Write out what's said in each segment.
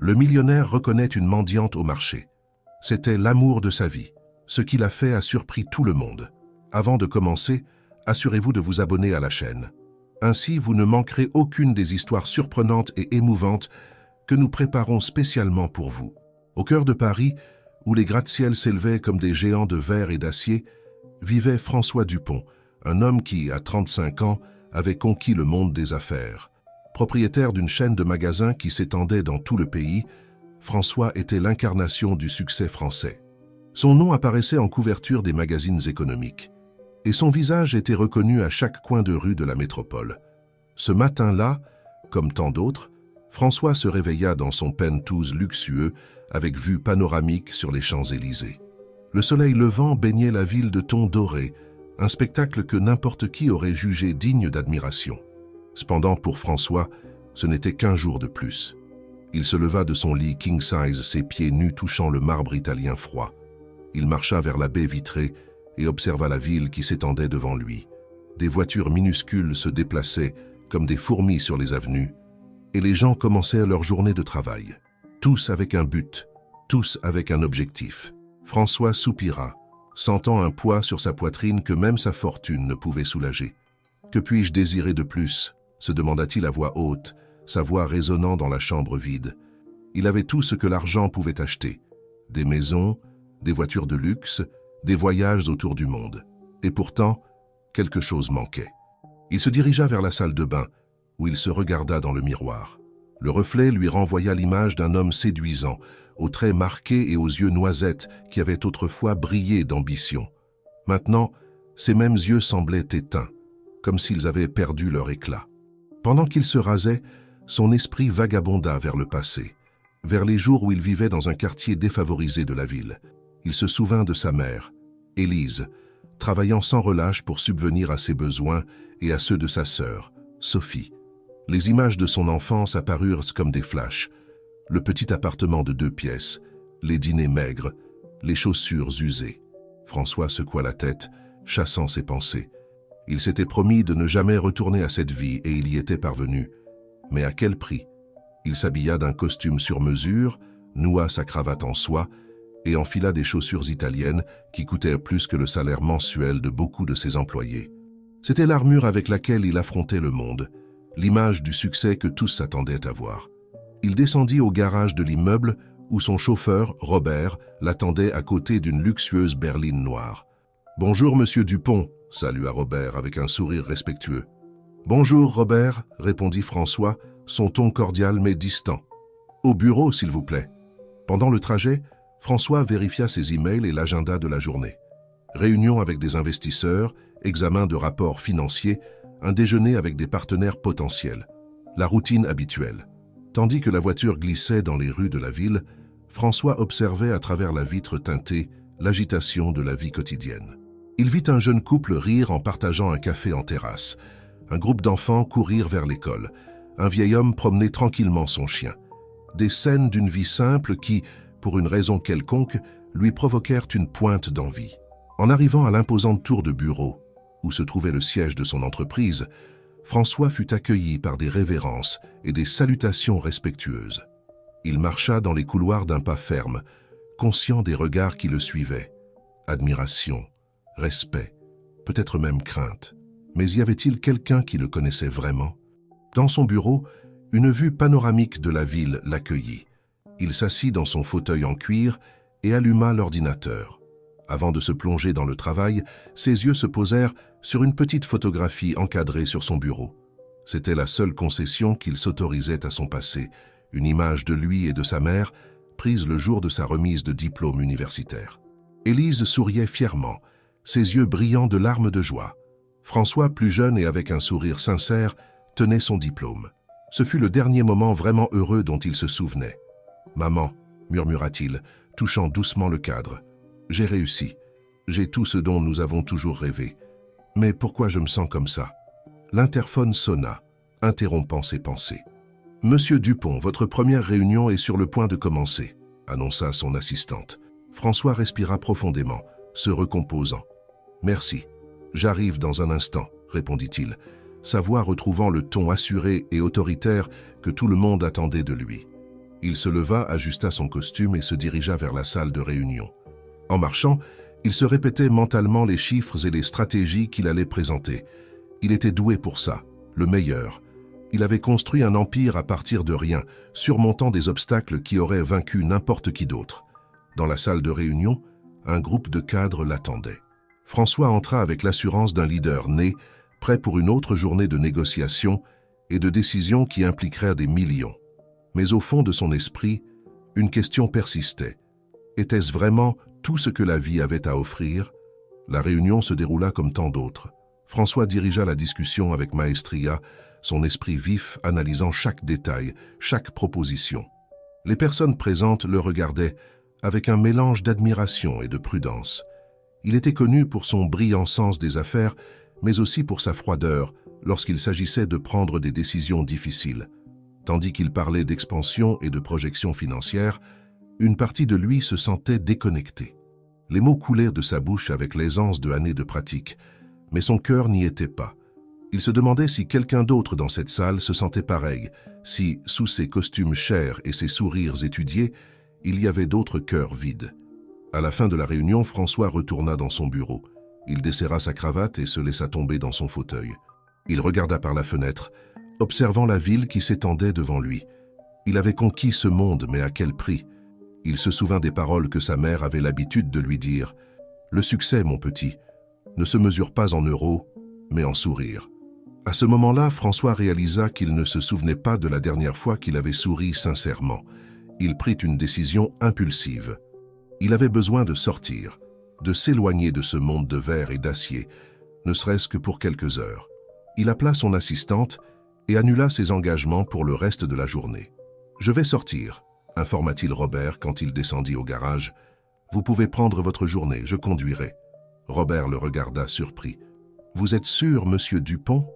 Le millionnaire reconnaît une mendiante au marché. C'était l'amour de sa vie. Ce qu'il a fait a surpris tout le monde. Avant de commencer, assurez-vous de vous abonner à la chaîne. Ainsi, vous ne manquerez aucune des histoires surprenantes et émouvantes que nous préparons spécialement pour vous. Au cœur de Paris, où les gratte-ciels s'élevaient comme des géants de verre et d'acier, vivait François Dupont, un homme qui, à 35 ans, avait conquis le monde des affaires. Propriétaire d'une chaîne de magasins qui s'étendait dans tout le pays, François était l'incarnation du succès français. Son nom apparaissait en couverture des magazines économiques, et son visage était reconnu à chaque coin de rue de la métropole. Ce matin-là, comme tant d'autres, François se réveilla dans son penthouse luxueux avec vue panoramique sur les Champs-Élysées. Le soleil levant baignait la ville de tons dorés, un spectacle que n'importe qui aurait jugé digne d'admiration. Cependant, pour François, ce n'était qu'un jour de plus. Il se leva de son lit king-size, ses pieds nus touchant le marbre italien froid. Il marcha vers la baie vitrée et observa la ville qui s'étendait devant lui. Des voitures minuscules se déplaçaient comme des fourmis sur les avenues, et les gens commençaient leur journée de travail. Tous avec un but, tous avec un objectif. François soupira, sentant un poids sur sa poitrine que même sa fortune ne pouvait soulager. « Que puis-je désirer de plus ?» se demanda-t-il à voix haute, sa voix résonnant dans la chambre vide. Il avait tout ce que l'argent pouvait acheter. Des maisons, des voitures de luxe, des voyages autour du monde. Et pourtant, quelque chose manquait. Il se dirigea vers la salle de bain, où il se regarda dans le miroir. Le reflet lui renvoya l'image d'un homme séduisant, aux traits marqués et aux yeux noisettes qui avaient autrefois brillé d'ambition. Maintenant, ces mêmes yeux semblaient éteints, comme s'ils avaient perdu leur éclat. Pendant qu'il se rasait, son esprit vagabonda vers le passé, vers les jours où il vivait dans un quartier défavorisé de la ville. Il se souvint de sa mère, Élise, travaillant sans relâche pour subvenir à ses besoins et à ceux de sa sœur, Sophie. Les images de son enfance apparurent comme des flashs. Le petit appartement de 2 pièces, les dîners maigres, les chaussures usées. François secoua la tête, chassant ses pensées. Il s'était promis de ne jamais retourner à cette vie et il y était parvenu. Mais à quel prix? Il s'habilla d'un costume sur mesure, noua sa cravate en soie et enfila des chaussures italiennes qui coûtaient plus que le salaire mensuel de beaucoup de ses employés. C'était l'armure avec laquelle il affrontait le monde, l'image du succès que tous s'attendaient à voir. Il descendit au garage de l'immeuble où son chauffeur, Robert, l'attendait à côté d'une luxueuse berline noire. « Bonjour, monsieur Dupont », salua Robert avec un sourire respectueux. « Bonjour, Robert », répondit François, son ton cordial mais distant. « Au bureau, s'il vous plaît. » Pendant le trajet, François vérifia ses emails et l'agenda de la journée. Réunion avec des investisseurs, examen de rapports financiers, un déjeuner avec des partenaires potentiels. La routine habituelle. Tandis que la voiture glissait dans les rues de la ville, François observait à travers la vitre teintée l'agitation de la vie quotidienne. Il vit un jeune couple rire en partageant un café en terrasse, un groupe d'enfants courir vers l'école, un vieil homme promener tranquillement son chien. Des scènes d'une vie simple qui, pour une raison quelconque, lui provoquèrent une pointe d'envie. En arrivant à l'imposante tour de bureau, où se trouvait le siège de son entreprise, François fut accueilli par des révérences et des salutations respectueuses. Il marcha dans les couloirs d'un pas ferme, conscient des regards qui le suivaient. Admiration, respect, peut-être même crainte. Mais y avait-il quelqu'un qui le connaissait vraiment? Dans son bureau, une vue panoramique de la ville l'accueillit. Il s'assit dans son fauteuil en cuir et alluma l'ordinateur. Avant de se plonger dans le travail, ses yeux se posèrent sur une petite photographie encadrée sur son bureau. C'était la seule concession qu'il s'autorisait à son passé, une image de lui et de sa mère, prise le jour de sa remise de diplôme universitaire. Élise souriait fièrement, ses yeux brillants de larmes de joie. François, plus jeune et avec un sourire sincère, tenait son diplôme. Ce fut le dernier moment vraiment heureux dont il se souvenait. « Maman », murmura-t-il, touchant doucement le cadre, « j'ai réussi. J'ai tout ce dont nous avons toujours rêvé. Mais pourquoi je me sens comme ça ?» L'interphone sonna, interrompant ses pensées. « Monsieur Dupont, votre première réunion est sur le point de commencer », annonça son assistante. François respira profondément, se recomposant. « Merci. J'arrive dans un instant », répondit-il, sa voix retrouvant le ton assuré et autoritaire que tout le monde attendait de lui. Il se leva, ajusta son costume et se dirigea vers la salle de réunion. En marchant, il se répétait mentalement les chiffres et les stratégies qu'il allait présenter. Il était doué pour ça, le meilleur. Il avait construit un empire à partir de rien, surmontant des obstacles qui auraient vaincu n'importe qui d'autre. Dans la salle de réunion, un groupe de cadres l'attendait. François entra avec l'assurance d'un leader né, prêt pour une autre journée de négociations et de décisions qui impliqueraient des millions. Mais au fond de son esprit, une question persistait. Était-ce vraiment tout ce que la vie avait à offrir? La réunion se déroula comme tant d'autres. François dirigea la discussion avec maestria, son esprit vif analysant chaque détail, chaque proposition. Les personnes présentes le regardaient avec un mélange d'admiration et de prudence. Il était connu pour son brillant sens des affaires, mais aussi pour sa froideur lorsqu'il s'agissait de prendre des décisions difficiles. Tandis qu'il parlait d'expansion et de projection financière, une partie de lui se sentait déconnectée. Les mots coulèrent de sa bouche avec l'aisance de années de pratique, mais son cœur n'y était pas. Il se demandait si quelqu'un d'autre dans cette salle se sentait pareil, si, sous ses costumes chers et ses sourires étudiés, il y avait d'autres cœurs vides. À la fin de la réunion, François retourna dans son bureau. Il desserra sa cravate et se laissa tomber dans son fauteuil. Il regarda par la fenêtre, observant la ville qui s'étendait devant lui. Il avait conquis ce monde, mais à quel prix? Il se souvint des paroles que sa mère avait l'habitude de lui dire. « Le succès, mon petit, ne se mesure pas en euros, mais en sourires. » À ce moment-là, François réalisa qu'il ne se souvenait pas de la dernière fois qu'il avait souri sincèrement. Il prit une décision impulsive. Il avait besoin de sortir, de s'éloigner de ce monde de verre et d'acier, ne serait-ce que pour quelques heures. Il appela son assistante et annula ses engagements pour le reste de la journée. « Je vais sortir », informa-t-il Robert quand il descendit au garage. « Vous pouvez prendre votre journée, je conduirai. » Robert le regarda surpris. « Vous êtes sûr, monsieur Dupont ?»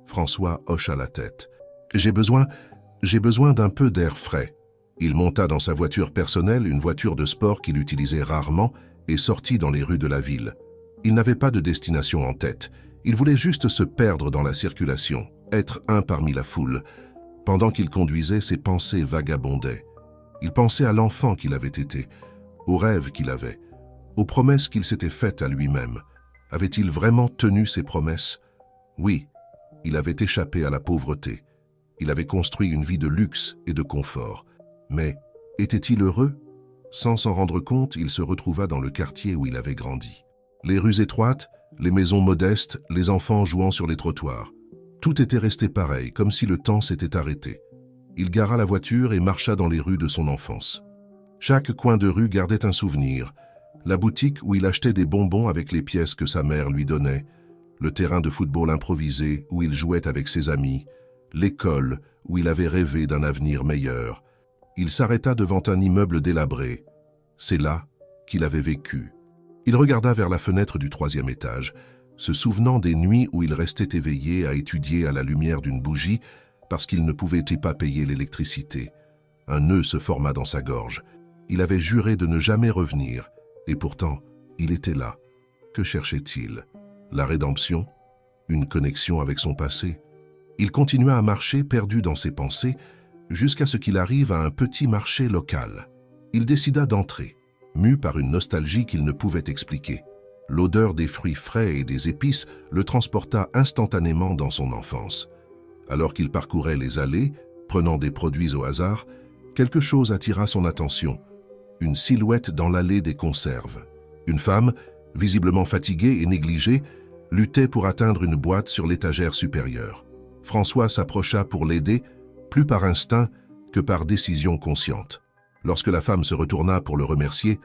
François hocha la tête. « J'ai besoin d'un peu d'air frais. » Il monta dans sa voiture personnelle, une voiture de sport qu'il utilisait rarement, et sortit dans les rues de la ville. Il n'avait pas de destination en tête. Il voulait juste se perdre dans la circulation, être un parmi la foule. Pendant qu'il conduisait, ses pensées vagabondaient. Il pensait à l'enfant qu'il avait été, aux rêves qu'il avait, aux promesses qu'il s'était faites à lui-même. Avait-il vraiment tenu ses promesses? Oui, il avait échappé à la pauvreté. Il avait construit une vie de luxe et de confort. Mais était-il heureux? Sans s'en rendre compte, il se retrouva dans le quartier où il avait grandi. Les rues étroites, les maisons modestes, les enfants jouant sur les trottoirs. Tout était resté pareil, comme si le temps s'était arrêté. Il gara la voiture et marcha dans les rues de son enfance. Chaque coin de rue gardait un souvenir. La boutique où il achetait des bonbons avec les pièces que sa mère lui donnait, le terrain de football improvisé où il jouait avec ses amis, l'école où il avait rêvé d'un avenir meilleur. Il s'arrêta devant un immeuble délabré. C'est là qu'il avait vécu. Il regarda vers la fenêtre du 3e étage, se souvenant des nuits où il restait éveillé à étudier à la lumière d'une bougie parce qu'il ne pouvait pas payer l'électricité. Un nœud se forma dans sa gorge. Il avait juré de ne jamais revenir, et pourtant, il était là. Que cherchait-il? La rédemption? Une connexion avec son passé? Il continua à marcher, perdu dans ses pensées, jusqu'à ce qu'il arrive à un petit marché local. Il décida d'entrer, mu par une nostalgie qu'il ne pouvait expliquer. L'odeur des fruits frais et des épices le transporta instantanément dans son enfance. Alors qu'il parcourait les allées, prenant des produits au hasard, quelque chose attira son attention. Une silhouette dans l'allée des conserves. Une femme, visiblement fatiguée et négligée, luttait pour atteindre une boîte sur l'étagère supérieure. François s'approcha pour l'aider, plus par instinct que par décision consciente. Lorsque la femme se retourna pour le remercier,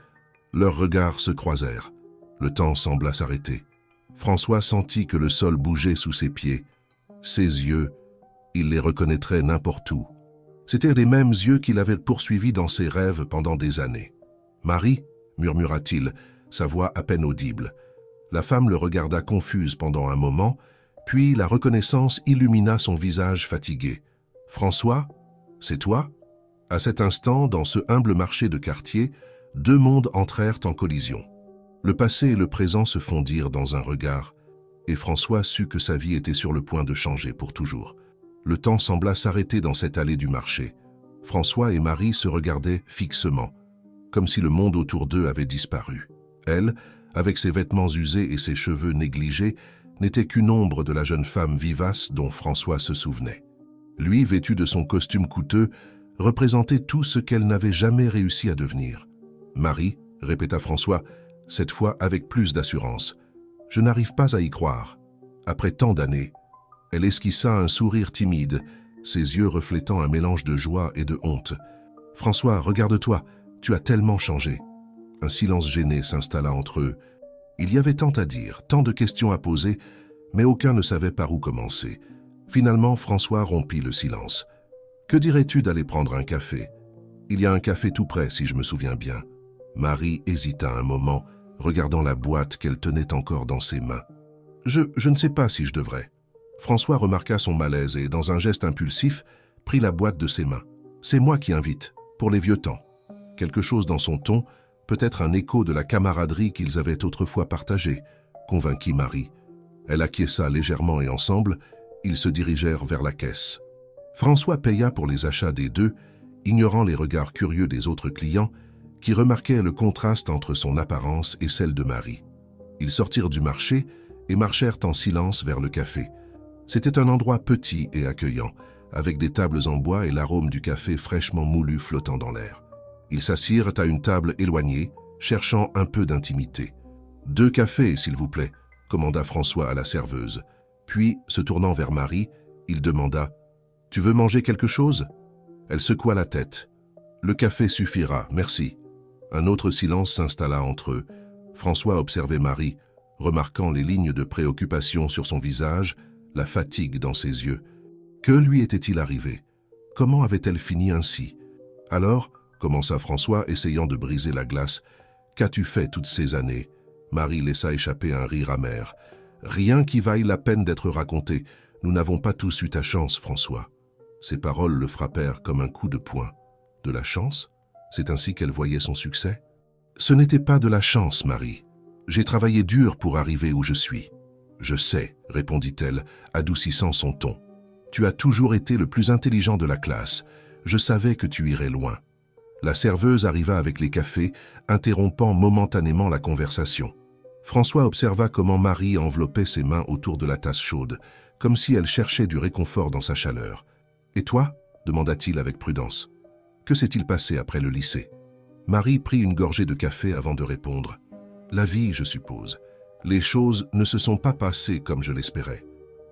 leurs regards se croisèrent. Le temps sembla s'arrêter. François sentit que le sol bougeait sous ses pieds. Ses yeux, il les reconnaîtrait n'importe où. C'étaient les mêmes yeux qu'il avait poursuivis dans ses rêves pendant des années. « Marie » murmura-t-il, sa voix à peine audible. La femme le regarda confuse pendant un moment, puis la reconnaissance illumina son visage fatigué. « François, c'est toi ?» À cet instant, dans ce humble marché de quartier, deux mondes entrèrent en collision. Le passé et le présent se fondirent dans un regard, et François sut que sa vie était sur le point de changer pour toujours. Le temps sembla s'arrêter dans cette allée du marché. François et Marie se regardaient fixement, comme si le monde autour d'eux avait disparu. Elle, avec ses vêtements usés et ses cheveux négligés, n'était qu'une ombre de la jeune femme vivace dont François se souvenait. Lui, vêtu de son costume coûteux, représentait tout ce qu'elle n'avait jamais réussi à devenir. « Marie », répéta François, cette fois avec plus d'assurance. « Je n'arrive pas à y croire. Après tant d'années. » Elle esquissa un sourire timide, ses yeux reflétant un mélange de joie et de honte. « François, regarde-toi, tu as tellement changé. » Un silence gêné s'installa entre eux. Il y avait tant à dire, tant de questions à poser, mais aucun ne savait par où commencer. Finalement, François rompit le silence. « Que dirais-tu d'aller prendre un café? Il y a un café tout près, si je me souviens bien. » Marie hésita un moment, regardant la boîte qu'elle tenait encore dans ses mains. « Je ne sais pas si je devrais. » François remarqua son malaise et, dans un geste impulsif, prit la boîte de ses mains. « C'est moi qui invite, pour les vieux temps. » Quelque chose dans son ton, peut-être un écho de la camaraderie qu'ils avaient autrefois partagée, convainquit Marie. Elle acquiesça légèrement et ensemble, ils se dirigèrent vers la caisse. François paya pour les achats des deux, ignorant les regards curieux des autres clients qui remarquaient le contraste entre son apparence et celle de Marie. Ils sortirent du marché et marchèrent en silence vers le café. C'était un endroit petit et accueillant, avec des tables en bois et l'arôme du café fraîchement moulu flottant dans l'air. Ils s'assirent à une table éloignée, cherchant un peu d'intimité. « 2 cafés, s'il vous plaît », commanda François à la serveuse. Puis, se tournant vers Marie, il demanda « Tu veux manger quelque chose ?» Elle secoua la tête. « Le café suffira, merci. » Un autre silence s'installa entre eux. François observait Marie, remarquant les lignes de préoccupation sur son visage, la fatigue dans ses yeux. Que lui était-il arrivé? Comment avait-elle fini ainsi? Alors, commença François, essayant de briser la glace, « Qu'as-tu fait toutes ces années ?» Marie laissa échapper un rire amer. « Rien qui vaille la peine d'être raconté. Nous n'avons pas tous eu ta chance, François. » Ces paroles le frappèrent comme un coup de poing. De la chance? C'est ainsi qu'elle voyait son succès? Ce n'était pas de la chance, Marie. J'ai travaillé dur pour arriver où je suis. Je sais, répondit-elle, adoucissant son ton. Tu as toujours été le plus intelligent de la classe. Je savais que tu irais loin. La serveuse arriva avec les cafés, interrompant momentanément la conversation. François observa comment Marie enveloppait ses mains autour de la tasse chaude, comme si elle cherchait du réconfort dans sa chaleur. « Et toi ?» demanda-t-il avec prudence. « Que s'est-il passé après le lycée ?» Marie prit une gorgée de café avant de répondre. « La vie, je suppose. Les choses ne se sont pas passées comme je l'espérais.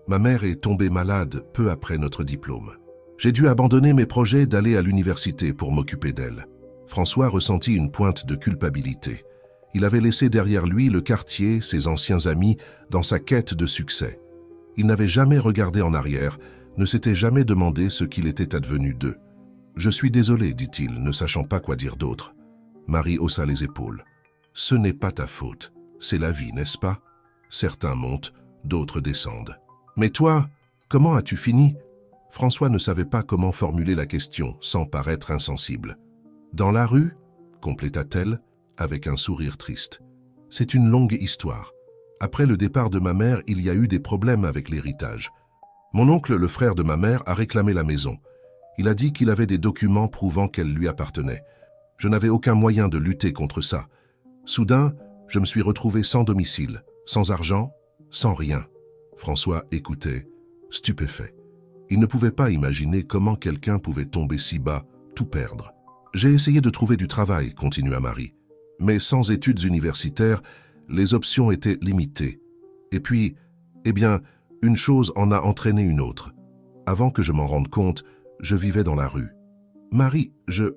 Ma mère est tombée malade peu après notre diplôme. J'ai dû abandonner mes projets d'aller à l'université pour m'occuper d'elle. » François ressentit une pointe de culpabilité. Il avait laissé derrière lui le quartier, ses anciens amis, dans sa quête de succès. Il n'avait jamais regardé en arrière, ne s'était jamais demandé ce qu'il était advenu d'eux. « Je suis désolé, dit-il, ne sachant pas quoi dire d'autre. » Marie haussa les épaules. « Ce n'est pas ta faute. C'est la vie, n'est-ce pas? Certains montent, d'autres descendent. Mais toi, comment as-tu fini ?» François ne savait pas comment formuler la question sans paraître insensible. « Dans la rue ?» compléta-t-elle, avec un sourire triste. « C'est une longue histoire. Après le départ de ma mère, il y a eu des problèmes avec l'héritage. Mon oncle, le frère de ma mère, a réclamé la maison. Il a dit qu'il avait des documents prouvant qu'elle lui appartenait. Je n'avais aucun moyen de lutter contre ça. Soudain, je me suis retrouvé sans domicile, sans argent, sans rien. » François écoutait, stupéfait. Il ne pouvait pas imaginer comment quelqu'un pouvait tomber si bas, tout perdre. « J'ai essayé de trouver du travail, » continua Marie. « Mais sans études universitaires, les options étaient limitées. Et puis, eh bien, une chose en a entraîné une autre. Avant que je m'en rende compte, je vivais dans la rue. Marie, je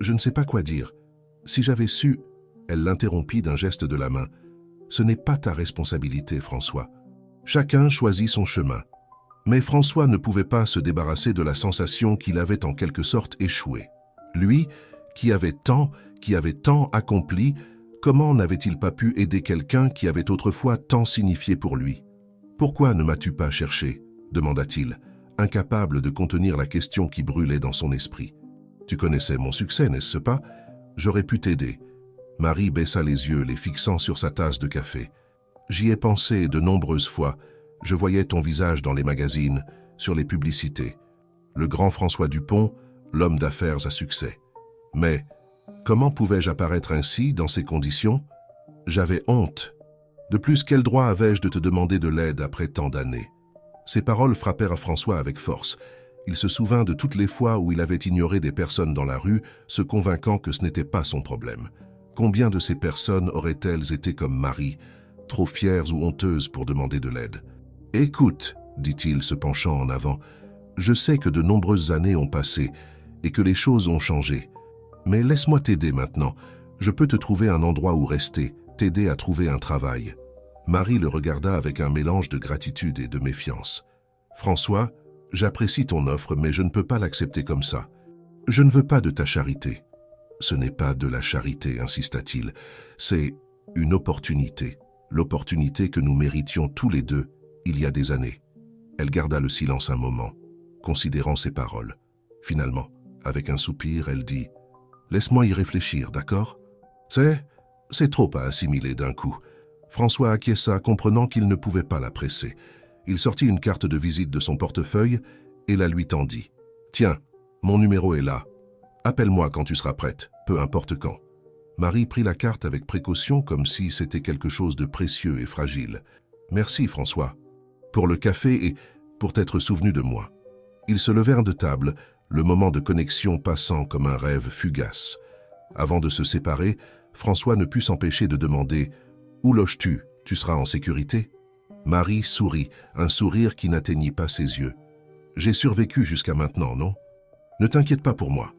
ne sais pas quoi dire. Si j'avais su... » Elle l'interrompit d'un geste de la main. « Ce n'est pas ta responsabilité, François. Chacun choisit son chemin. » Mais François ne pouvait pas se débarrasser de la sensation qu'il avait en quelque sorte échoué. Lui, qui avait tant accompli, comment n'avait-il pas pu aider quelqu'un qui avait autrefois tant signifié pour lui? « Pourquoi ne m'as-tu pas cherché ?» demanda-t-il, incapable de contenir la question qui brûlait dans son esprit. « Tu connaissais mon succès, n'est-ce pas? J'aurais pu t'aider. » Marie baissa les yeux, les fixant sur sa tasse de café. « J'y ai pensé de nombreuses fois. Je voyais ton visage dans les magazines, sur les publicités. Le grand François Dupont, l'homme d'affaires à succès. Mais comment pouvais-je apparaître ainsi, dans ces conditions? J'avais honte. De plus, quel droit avais-je de te demander de l'aide après tant d'années? Ces paroles frappèrent François avec force. Il se souvint de toutes les fois où il avait ignoré des personnes dans la rue, se convainquant que ce n'était pas son problème. Combien de ces personnes auraient-elles été comme Marie, trop fières ou honteuses pour demander de l'aide? « Écoute, dit-il se penchant en avant, je sais que de nombreuses années ont passé et que les choses ont changé. Mais laisse-moi t'aider maintenant. Je peux te trouver un endroit où rester, t'aider à trouver un travail. » Marie le regarda avec un mélange de gratitude et de méfiance. « François, j'apprécie ton offre, mais je ne peux pas l'accepter comme ça. Je ne veux pas de ta charité. » « Ce n'est pas de la charité, insista-t-il. C'est une opportunité. L'opportunité que nous méritions tous les deux il y a des années. » Elle garda le silence un moment, considérant ses paroles. Finalement, avec un soupir, elle dit « Laisse-moi y réfléchir, d'accord ? » C'est trop à assimiler d'un coup. François acquiesça, comprenant qu'il ne pouvait pas la presser. Il sortit une carte de visite de son portefeuille et la lui tendit. « Tiens, mon numéro est là. Appelle-moi quand tu seras prête, peu importe quand. » Marie prit la carte avec précaution comme si c'était quelque chose de précieux et fragile. « Merci, François, pour le café et pour t'être souvenu de moi. » Ils se levèrent de table, le moment de connexion passant comme un rêve fugace. Avant de se séparer, François ne put s'empêcher de demander « Où loges-tu? Tu seras en sécurité ?» Marie sourit, un sourire qui n'atteignit pas ses yeux. « J'ai survécu jusqu'à maintenant, non? Ne t'inquiète pas pour moi. »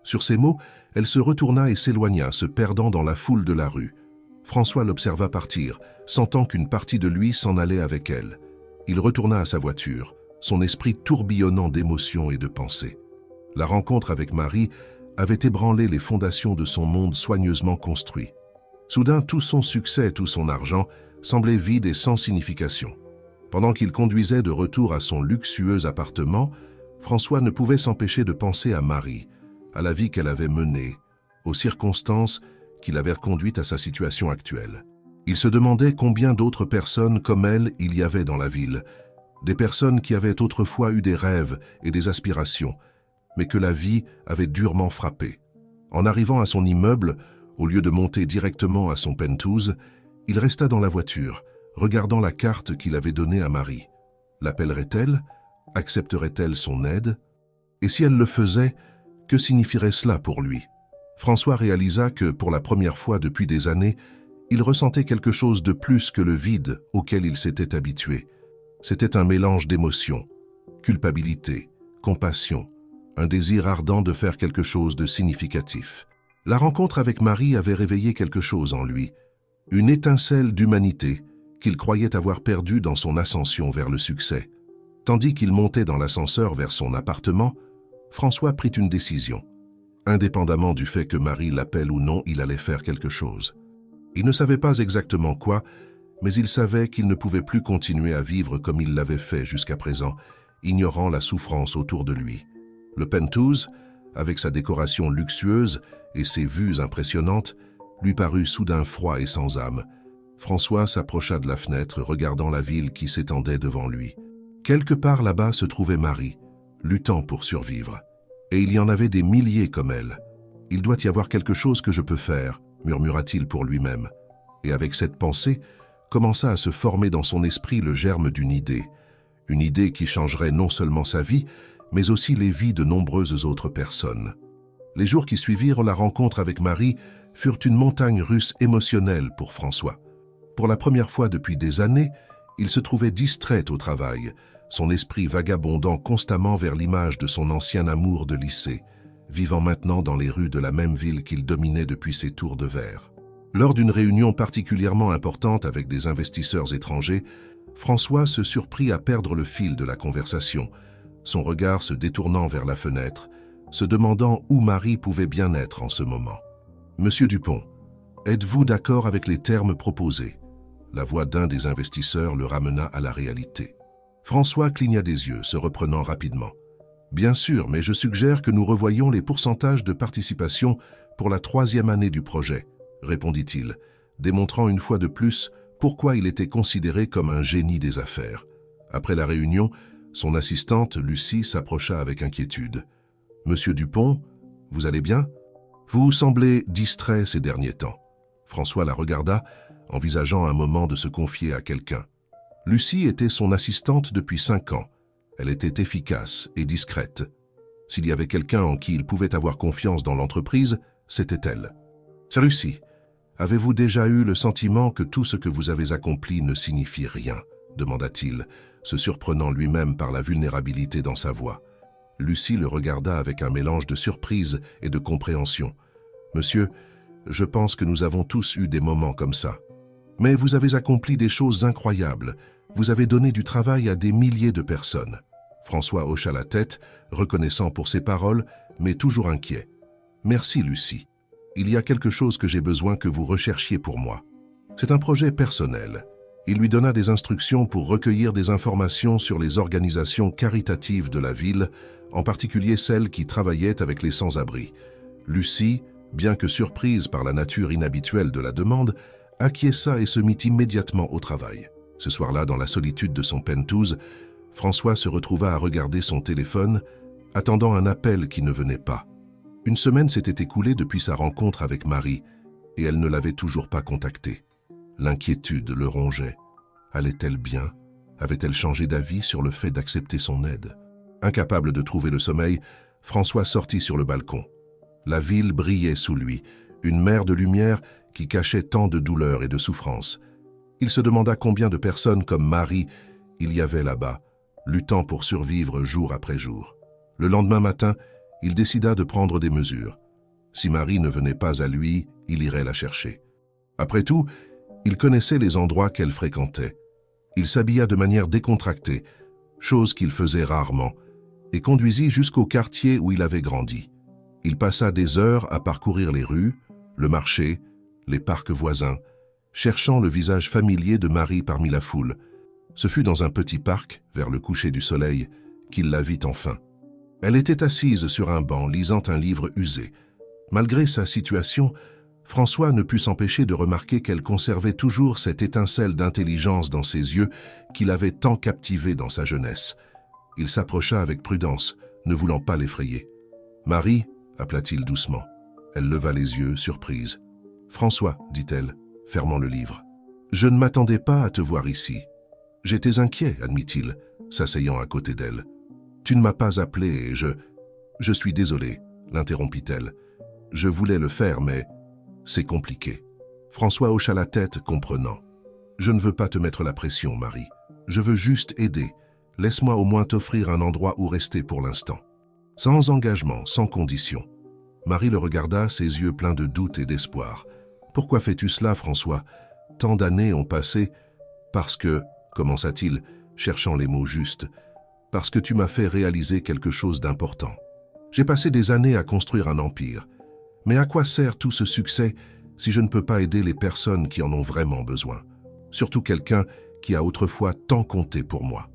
Sur ces mots, elle se retourna et s'éloigna, se perdant dans la foule de la rue. François l'observa partir, sentant qu'une partie de lui s'en allait avec elle. Il retourna à sa voiture, son esprit tourbillonnant d'émotions et de pensées. La rencontre avec Marie avait ébranlé les fondations de son monde soigneusement construit. Soudain, tout son succès, tout son argent semblait vide et sans signification. Pendant qu'il conduisait de retour à son luxueux appartement, François ne pouvait s'empêcher de penser à Marie, à la vie qu'elle avait menée, aux circonstances qui l'avaient conduite à sa situation actuelle. Il se demandait combien d'autres personnes comme elle il y avait dans la ville, des personnes qui avaient autrefois eu des rêves et des aspirations, mais que la vie avait durement frappées. En arrivant à son immeuble, au lieu de monter directement à son penthouse, il resta dans la voiture, regardant la carte qu'il avait donnée à Marie. L'appellerait-elle? Accepterait-elle son aide? Et si elle le faisait, que signifierait cela pour lui? François réalisa que, pour la première fois depuis des années, il ressentait quelque chose de plus que le vide auquel il s'était habitué. C'était un mélange d'émotions, culpabilité, compassion, un désir ardent de faire quelque chose de significatif. La rencontre avec Marie avait réveillé quelque chose en lui, une étincelle d'humanité qu'il croyait avoir perdue dans son ascension vers le succès. Tandis qu'il montait dans l'ascenseur vers son appartement, François prit une décision. Indépendamment du fait que Marie l'appelle ou non, il allait faire quelque chose. Il ne savait pas exactement quoi, mais il savait qu'il ne pouvait plus continuer à vivre comme il l'avait fait jusqu'à présent, ignorant la souffrance autour de lui. Le penthouse, avec sa décoration luxueuse et ses vues impressionnantes, lui parut soudain froid et sans âme. François s'approcha de la fenêtre, regardant la ville qui s'étendait devant lui. Quelque part là-bas se trouvait Marie, luttant pour survivre. Et il y en avait des milliers comme elle. « Il doit y avoir quelque chose que je peux faire », murmura-t-il pour lui-même. Et avec cette pensée, commença à se former dans son esprit le germe d'une idée qui changerait non seulement sa vie, mais aussi les vies de nombreuses autres personnes. Les jours qui suivirent la rencontre avec Marie furent une montagne russe émotionnelle pour François. Pour la première fois depuis des années, il se trouvait distrait au travail, son esprit vagabondant constamment vers l'image de son ancien amour de lycée, vivant maintenant dans les rues de la même ville qu'il dominait depuis ses tours de verre. Lors d'une réunion particulièrement importante avec des investisseurs étrangers, François se surprit à perdre le fil de la conversation, son regard se détournant vers la fenêtre, se demandant où Marie pouvait bien être en ce moment. « Monsieur Dupont, êtes-vous d'accord avec les termes proposés ?» La voix d'un des investisseurs le ramena à la réalité. François cligna des yeux, se reprenant rapidement. « Bien sûr, mais je suggère que nous revoyions les pourcentages de participation pour la 3e année du projet, » répondit-il, démontrant une fois de plus pourquoi il était considéré comme un génie des affaires. Après la réunion, son assistante, Lucie, s'approcha avec inquiétude. « Monsieur Dupont, vous allez bien? Vous semblez distrait ces derniers temps. François la regarda, envisageant un moment de se confier à quelqu'un. Lucie était son assistante depuis 5 ans. Elle était efficace et discrète. S'il y avait quelqu'un en qui il pouvait avoir confiance dans l'entreprise, c'était elle. « Chère Lucie, avez-vous déjà eu le sentiment que tout ce que vous avez accompli ne signifie rien ?» demanda-t-il, se surprenant lui-même par la vulnérabilité dans sa voix. Lucie le regarda avec un mélange de surprise et de compréhension. « Monsieur, je pense que nous avons tous eu des moments comme ça. Mais vous avez accompli des choses incroyables. Vous avez donné du travail à des milliers de personnes. » François hocha la tête, reconnaissant pour ses paroles, mais toujours inquiet. « Merci, Lucie. Il y a quelque chose que j'ai besoin que vous recherchiez pour moi. C'est un projet personnel. » Il lui donna des instructions pour recueillir des informations sur les organisations caritatives de la ville, en particulier celles qui travaillaient avec les sans-abri. Lucie, bien que surprise par la nature inhabituelle de la demande, acquiesça et se mit immédiatement au travail. Ce soir-là, dans la solitude de son penthouse, François se retrouva à regarder son téléphone, attendant un appel qui ne venait pas. Une semaine s'était écoulée depuis sa rencontre avec Marie, et elle ne l'avait toujours pas contacté. L'inquiétude le rongeait. Allait-elle bien? Avait-elle changé d'avis sur le fait d'accepter son aide? Incapable de trouver le sommeil, François sortit sur le balcon. La ville brillait sous lui, une mer de lumière qui cachait tant de douleur et de souffrance. Il se demanda combien de personnes comme Marie il y avait là-bas, luttant pour survivre jour après jour. Le lendemain matin, il décida de prendre des mesures. Si Marie ne venait pas à lui, il irait la chercher. Après tout, il connaissait les endroits qu'elle fréquentait. Il s'habilla de manière décontractée, chose qu'il faisait rarement, et conduisit jusqu'au quartier où il avait grandi. Il passa des heures à parcourir les rues, le marché, les parcs voisins, cherchant le visage familier de Marie parmi la foule. Ce fut dans un petit parc, vers le coucher du soleil, qu'il la vit enfin. Elle était assise sur un banc, lisant un livre usé. Malgré sa situation, François ne put s'empêcher de remarquer qu'elle conservait toujours cette étincelle d'intelligence dans ses yeux qui l'avait tant captivé dans sa jeunesse. Il s'approcha avec prudence, ne voulant pas l'effrayer. « Marie » appela-t-il doucement. Elle leva les yeux, surprise. « François » dit-elle, fermant le livre. « Je ne m'attendais pas à te voir ici. J'étais inquiet, admit-il, s'asseyant à côté d'elle. « Tu ne m'as pas appelé et je suis désolé, l'interrompit-elle. « Je voulais le faire, mais... » C'est compliqué. François hocha la tête, comprenant. « Je ne veux pas te mettre la pression, Marie. Je veux juste aider. Laisse-moi au moins t'offrir un endroit où rester pour l'instant. » Sans engagement, sans condition. Marie le regarda, ses yeux pleins de doute et d'espoir. « Pourquoi fais-tu cela, François? Tant d'années ont passé. »« Parce que, commença-t-il, cherchant les mots justes, parce que tu m'as fait réaliser quelque chose d'important. J'ai passé des années à construire un empire. Mais à quoi sert tout ce succès si je ne peux pas aider les personnes qui en ont vraiment besoin? Surtout quelqu'un qui a autrefois tant compté pour moi. »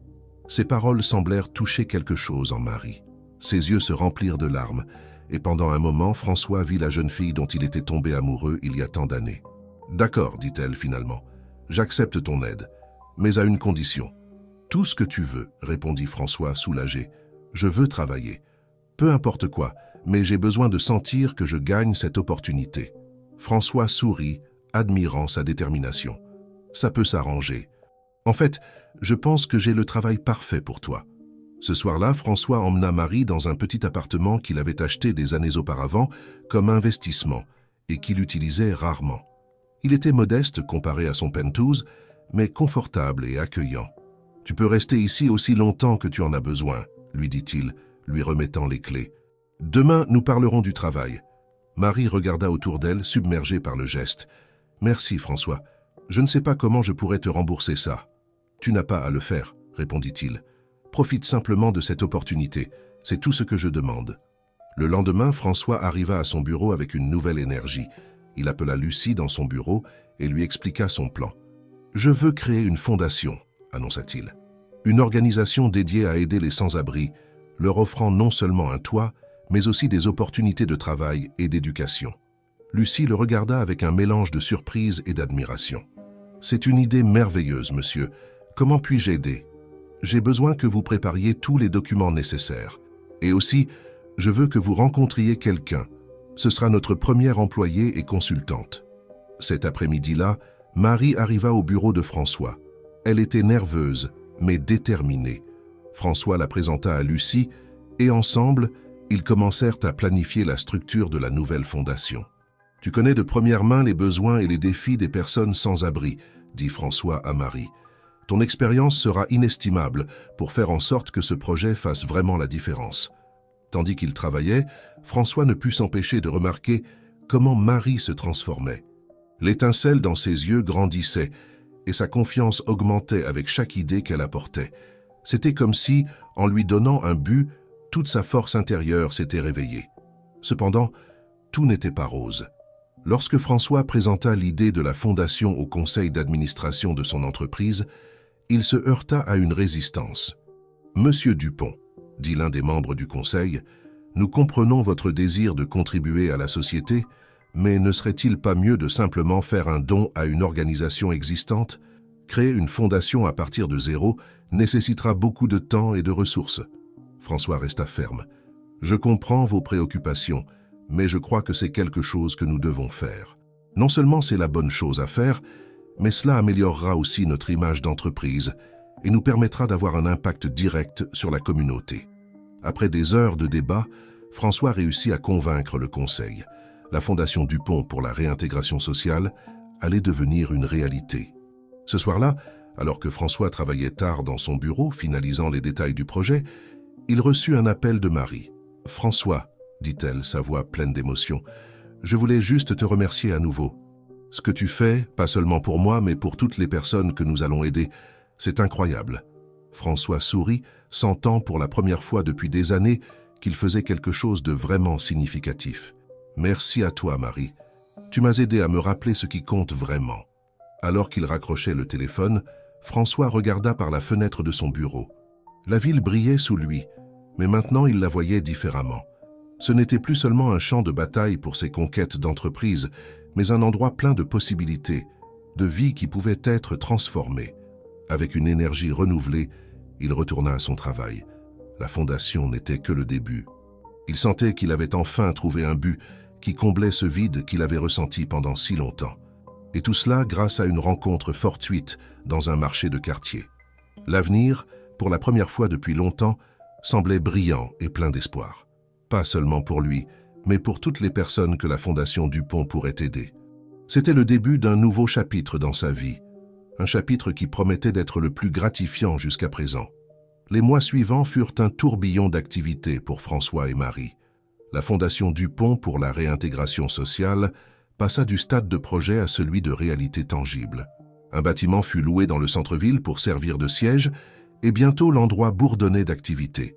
Ces paroles semblèrent toucher quelque chose en Marie. Ses yeux se remplirent de larmes, et pendant un moment, François vit la jeune fille dont il était tombé amoureux il y a tant d'années. « D'accord, dit-elle finalement, j'accepte ton aide, mais à une condition. »« Tout ce que tu veux, répondit François soulagé. Je veux travailler. Peu importe quoi, mais j'ai besoin de sentir que je gagne cette opportunité. » François sourit, admirant sa détermination. « Ça peut s'arranger. En fait, je pense que j'ai le travail parfait pour toi. » Ce soir-là, François emmena Marie dans un petit appartement qu'il avait acheté des années auparavant comme investissement et qu'il utilisait rarement. Il était modeste comparé à son penthouse, mais confortable et accueillant. « Tu peux rester ici aussi longtemps que tu en as besoin, » lui dit-il, lui remettant les clés. « Demain, nous parlerons du travail. » Marie regarda autour d'elle, submergée par le geste. « Merci, François. Je ne sais pas comment je pourrais te rembourser ça. »« Tu n'as pas à le faire, » répondit-il. « Profite simplement de cette opportunité. C'est tout ce que je demande. » Le lendemain, François arriva à son bureau avec une nouvelle énergie. Il appela Lucie dans son bureau et lui expliqua son plan. « Je veux créer une fondation, » annonça-t-il. « Une organisation dédiée à aider les sans-abri, leur offrant non seulement un toit, mais aussi des opportunités de travail et d'éducation. » Lucie le regarda avec un mélange de surprise et d'admiration. « C'est une idée merveilleuse, monsieur. Comment puis-je aider? J'ai besoin que vous prépariez tous les documents nécessaires. Et aussi, Je veux que vous rencontriez quelqu'un. Ce sera notre première employée et consultante. » Cet après-midi-là, Marie arriva au bureau de François. Elle était nerveuse, mais déterminée. François la présenta à Lucie et ensemble, ils commencèrent à planifier la structure de la nouvelle fondation. « Tu connais de première main les besoins et les défis des personnes sans abri, » dit François à Marie. « Ton expérience sera inestimable pour faire en sorte que ce projet fasse vraiment la différence. » Tandis qu'il travaillait, François ne put s'empêcher de remarquer comment Marie se transformait. L'étincelle dans ses yeux grandissait et sa confiance augmentait avec chaque idée qu'elle apportait. C'était comme si, en lui donnant un but, toute sa force intérieure s'était réveillée. Cependant, tout n'était pas rose. Lorsque François présenta l'idée de la fondation au conseil d'administration de son entreprise, il se heurta à une résistance. « Monsieur Dupont, » dit l'un des membres du conseil, « nous comprenons votre désir de contribuer à la société, mais ne serait-il pas mieux de simplement faire un don à une organisation existante? Créer une fondation à partir de zéro nécessitera beaucoup de temps et de ressources. » François resta ferme. « Je comprends vos préoccupations, mais je crois que c'est quelque chose que nous devons faire. Non seulement c'est la bonne chose à faire, mais cela améliorera aussi notre image d'entreprise et nous permettra d'avoir un impact direct sur la communauté. » Après des heures de débat, François réussit à convaincre le conseil. La Fondation Dupont pour la réintégration sociale allait devenir une réalité. Ce soir-là, alors que François travaillait tard dans son bureau, finalisant les détails du projet, il reçut un appel de Marie. « François, » dit-elle, sa voix pleine d'émotion, « je voulais juste te remercier à nouveau. Ce que tu fais, pas seulement pour moi, mais pour toutes les personnes que nous allons aider, c'est incroyable. » François sourit, sentant pour la première fois depuis des années qu'il faisait quelque chose de vraiment significatif. « Merci à toi, Marie. Tu m'as aidé à me rappeler ce qui compte vraiment. » Alors qu'il raccrochait le téléphone, François regarda par la fenêtre de son bureau. La ville brillait sous lui, mais maintenant il la voyait différemment. Ce n'était plus seulement un champ de bataille pour ses conquêtes d'entreprise, mais un endroit plein de possibilités, de vies qui pouvaient être transformées. Avec une énergie renouvelée, il retourna à son travail. La fondation n'était que le début. Il sentait qu'il avait enfin trouvé un but qui comblait ce vide qu'il avait ressenti pendant si longtemps. Et tout cela grâce à une rencontre fortuite dans un marché de quartier. L'avenir, pour la première fois depuis longtemps, semblait brillant et plein d'espoir. Pas seulement pour lui, mais pour toutes les personnes que la Fondation Dupont pourrait aider. C'était le début d'un nouveau chapitre dans sa vie, un chapitre qui promettait d'être le plus gratifiant jusqu'à présent. Les mois suivants furent un tourbillon d'activités pour François et Marie. La Fondation Dupont pour la réintégration sociale passa du stade de projet à celui de réalité tangible. Un bâtiment fut loué dans le centre-ville pour servir de siège et bientôt l'endroit bourdonnait d'activités.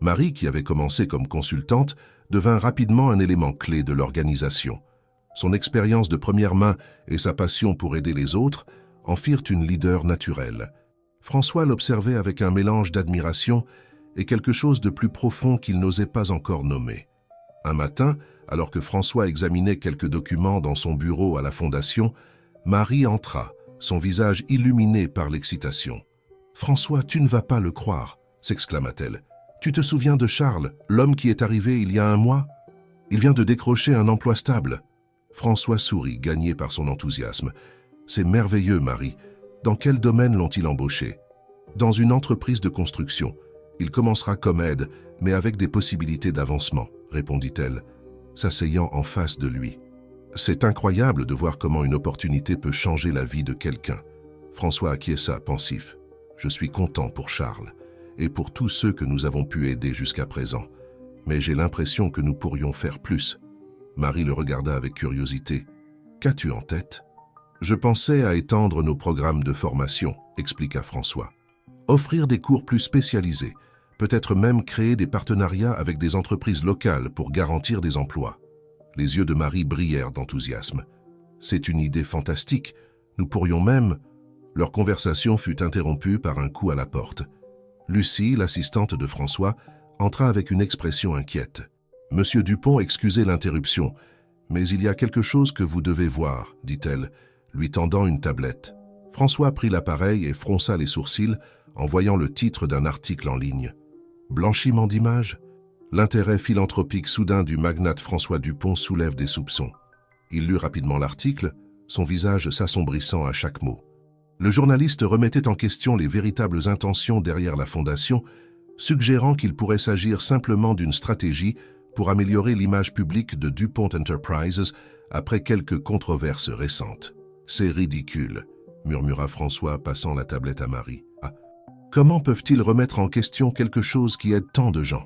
Marie, qui avait commencé comme consultante, devint rapidement un élément clé de l'organisation. Son expérience de première main et sa passion pour aider les autres en firent une leader naturelle. François l'observait avec un mélange d'admiration et quelque chose de plus profond qu'il n'osait pas encore nommer. Un matin, alors que François examinait quelques documents dans son bureau à la Fondation, Marie entra, son visage illuminé par l'excitation. « François, tu ne vas pas le croire !» s'exclama-t-elle. « Tu te souviens de Charles, l'homme qui est arrivé il y a un mois? Il vient de décrocher un emploi stable. » François sourit, gagné par son enthousiasme. « C'est merveilleux, Marie. Dans quel domaine l'ont-ils embauché? » « Dans une entreprise de construction. Il commencera comme aide, mais avec des possibilités d'avancement, » répondit-elle, s'asseyant en face de lui. « C'est incroyable de voir comment une opportunité peut changer la vie de quelqu'un. » François acquiesça, pensif. « Je suis content pour Charles et pour tous ceux que nous avons pu aider jusqu'à présent. Mais j'ai l'impression que nous pourrions faire plus. » Marie le regarda avec curiosité. « Qu'as-tu en tête? »« Je pensais à étendre nos programmes de formation, » expliqua François. « Offrir des cours plus spécialisés, peut-être même créer des partenariats avec des entreprises locales pour garantir des emplois. » Les yeux de Marie brillèrent d'enthousiasme. « C'est une idée fantastique. Nous pourrions même... » Leur conversation fut interrompue par un coup à la porte. Lucie, l'assistante de François, entra avec une expression inquiète. « Monsieur Dupont, excusez l'interruption, mais il y a quelque chose que vous devez voir, » dit-elle, lui tendant une tablette. François prit l'appareil et fronça les sourcils en voyant le titre d'un article en ligne. « Blanchiment d'images ?» L'intérêt philanthropique soudain du magnate François Dupont soulève des soupçons. Il lut rapidement l'article, son visage s'assombrissant à chaque mot. Le journaliste remettait en question les véritables intentions derrière la fondation, suggérant qu'il pourrait s'agir simplement d'une stratégie pour améliorer l'image publique de DuPont Enterprises après quelques controverses récentes. « C'est ridicule », murmura François, passant la tablette à Marie. « Ah, comment peuvent-ils remettre en question quelque chose qui aide tant de gens ?»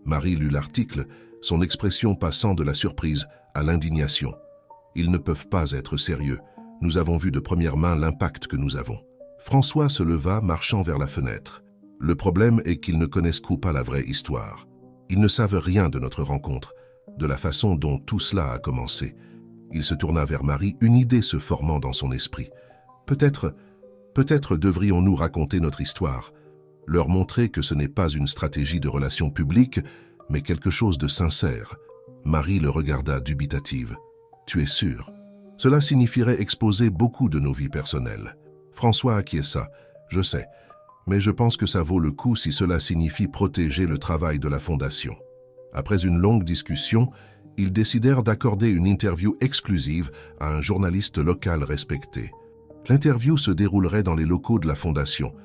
Marie lut l'article, son expression passant de la surprise à l'indignation. « Ils ne peuvent pas être sérieux. Nous avons vu de première main l'impact que nous avons. » François se leva, marchant vers la fenêtre. « Le problème est qu'ils ne connaissent pas la vraie histoire. Ils ne savent rien de notre rencontre, de la façon dont tout cela a commencé. » Il se tourna vers Marie, une idée se formant dans son esprit. « Peut-être devrions-nous raconter notre histoire, leur montrer que ce n'est pas une stratégie de relations publiques, mais quelque chose de sincère. » Marie le regarda dubitative. « Tu es sûr ? Cela signifierait exposer beaucoup de nos vies personnelles. » François acquiesça. « Je sais, mais je pense que ça vaut le coup si cela signifie protéger le travail de la Fondation. » Après une longue discussion, ils décidèrent d'accorder une interview exclusive à un journaliste local respecté. L'interview se déroulerait dans les locaux de la Fondation,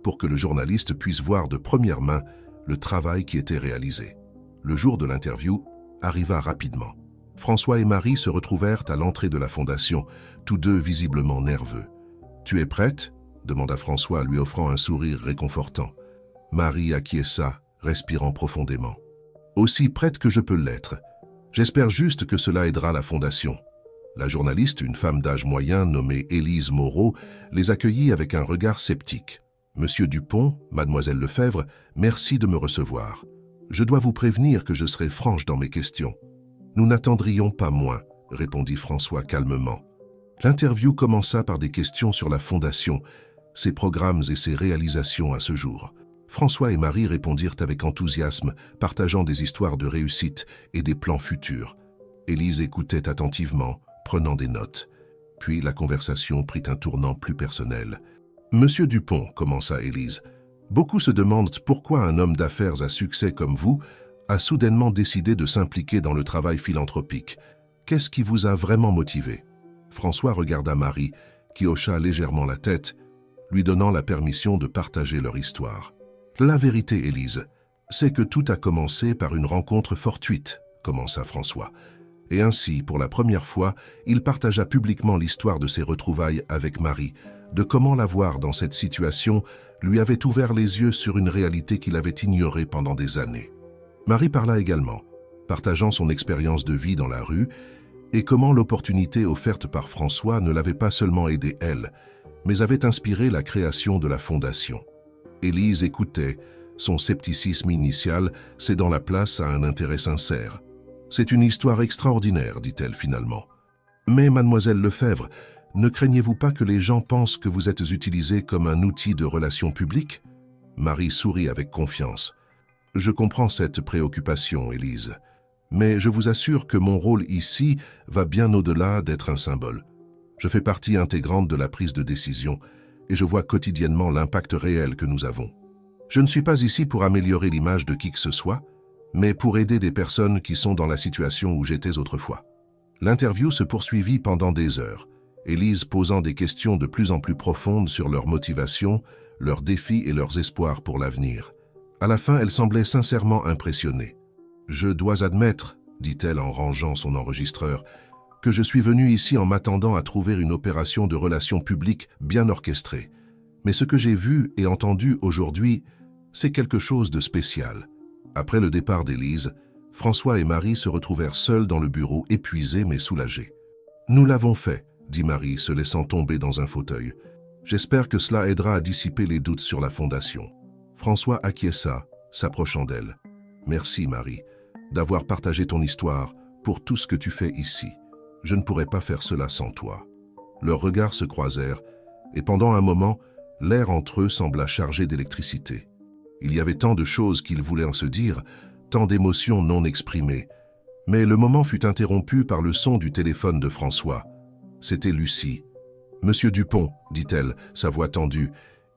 pour que le journaliste puisse voir de première main le travail qui était réalisé. Le jour de l'interview arriva rapidement. François et Marie se retrouvèrent à l'entrée de la Fondation, tous deux visiblement nerveux. « Tu es prête ?» demanda François, lui offrant un sourire réconfortant. Marie acquiesça, respirant profondément. « Aussi prête que je peux l'être. J'espère juste que cela aidera la Fondation. » La journaliste, une femme d'âge moyen nommée Élise Moreau, les accueillit avec un regard sceptique. « Monsieur Dupont, mademoiselle Lefebvre, merci de me recevoir. Je dois vous prévenir que je serai franche dans mes questions. » « Nous n'attendrions pas moins, » répondit François calmement. L'interview commença par des questions sur la Fondation, ses programmes et ses réalisations à ce jour. François et Marie répondirent avec enthousiasme, partageant des histoires de réussite et des plans futurs. Élise écoutait attentivement, prenant des notes. Puis la conversation prit un tournant plus personnel. « Monsieur Dupont, » commença Élise, « beaucoup se demandent pourquoi un homme d'affaires à succès comme vous a soudainement décidé de s'impliquer dans le travail philanthropique. Qu'est-ce qui vous a vraiment motivé ?» François regarda Marie, qui hocha légèrement la tête, lui donnant la permission de partager leur histoire. « La vérité, Élise, c'est que tout a commencé par une rencontre fortuite, » commença François. Et ainsi, pour la première fois, il partagea publiquement l'histoire de ses retrouvailles avec Marie, de comment la voir dans cette situation lui avait ouvert les yeux sur une réalité qu'il avait ignorée pendant des années. Marie parla également, partageant son expérience de vie dans la rue et comment l'opportunité offerte par François ne l'avait pas seulement aidée elle, mais avait inspiré la création de la Fondation. Élise écoutait, son scepticisme initial cédant la place à un intérêt sincère. « C'est une histoire extraordinaire, dit-elle finalement. Mais, mademoiselle Lefebvre, ne craignez-vous pas que les gens pensent que vous êtes utilisée comme un outil de relations publiques ?» Marie sourit avec confiance. « Je comprends cette préoccupation, Élise. Mais je vous assure que mon rôle ici va bien au-delà d'être un symbole. Je fais partie intégrante de la prise de décision et je vois quotidiennement l'impact réel que nous avons. Je ne suis pas ici pour améliorer l'image de qui que ce soit, mais pour aider des personnes qui sont dans la situation où j'étais autrefois. » L'interview se poursuivit pendant des heures, Élise posant des questions de plus en plus profondes sur leurs motivations, leurs défis et leurs espoirs pour l'avenir. À la fin, elle semblait sincèrement impressionnée. « Je dois admettre, dit-elle en rangeant son enregistreur, que je suis venue ici en m'attendant à trouver une opération de relations publiques bien orchestrée. Mais ce que j'ai vu et entendu aujourd'hui, c'est quelque chose de spécial. » Après le départ d'Élise, François et Marie se retrouvèrent seuls dans le bureau, épuisés mais soulagés. « Nous l'avons fait, » dit Marie, se laissant tomber dans un fauteuil. « J'espère que cela aidera à dissiper les doutes sur la Fondation. » François acquiesça, s'approchant d'elle. « Merci, Marie, d'avoir partagé ton histoire pour tout ce que tu fais ici. Je ne pourrais pas faire cela sans toi. » Leurs regards se croisèrent, et pendant un moment, l'air entre eux sembla chargé d'électricité. Il y avait tant de choses qu'ils voulaient se dire, tant d'émotions non exprimées. Mais le moment fut interrompu par le son du téléphone de François. C'était Lucie. « Monsieur Dupont, dit-elle, sa voix tendue,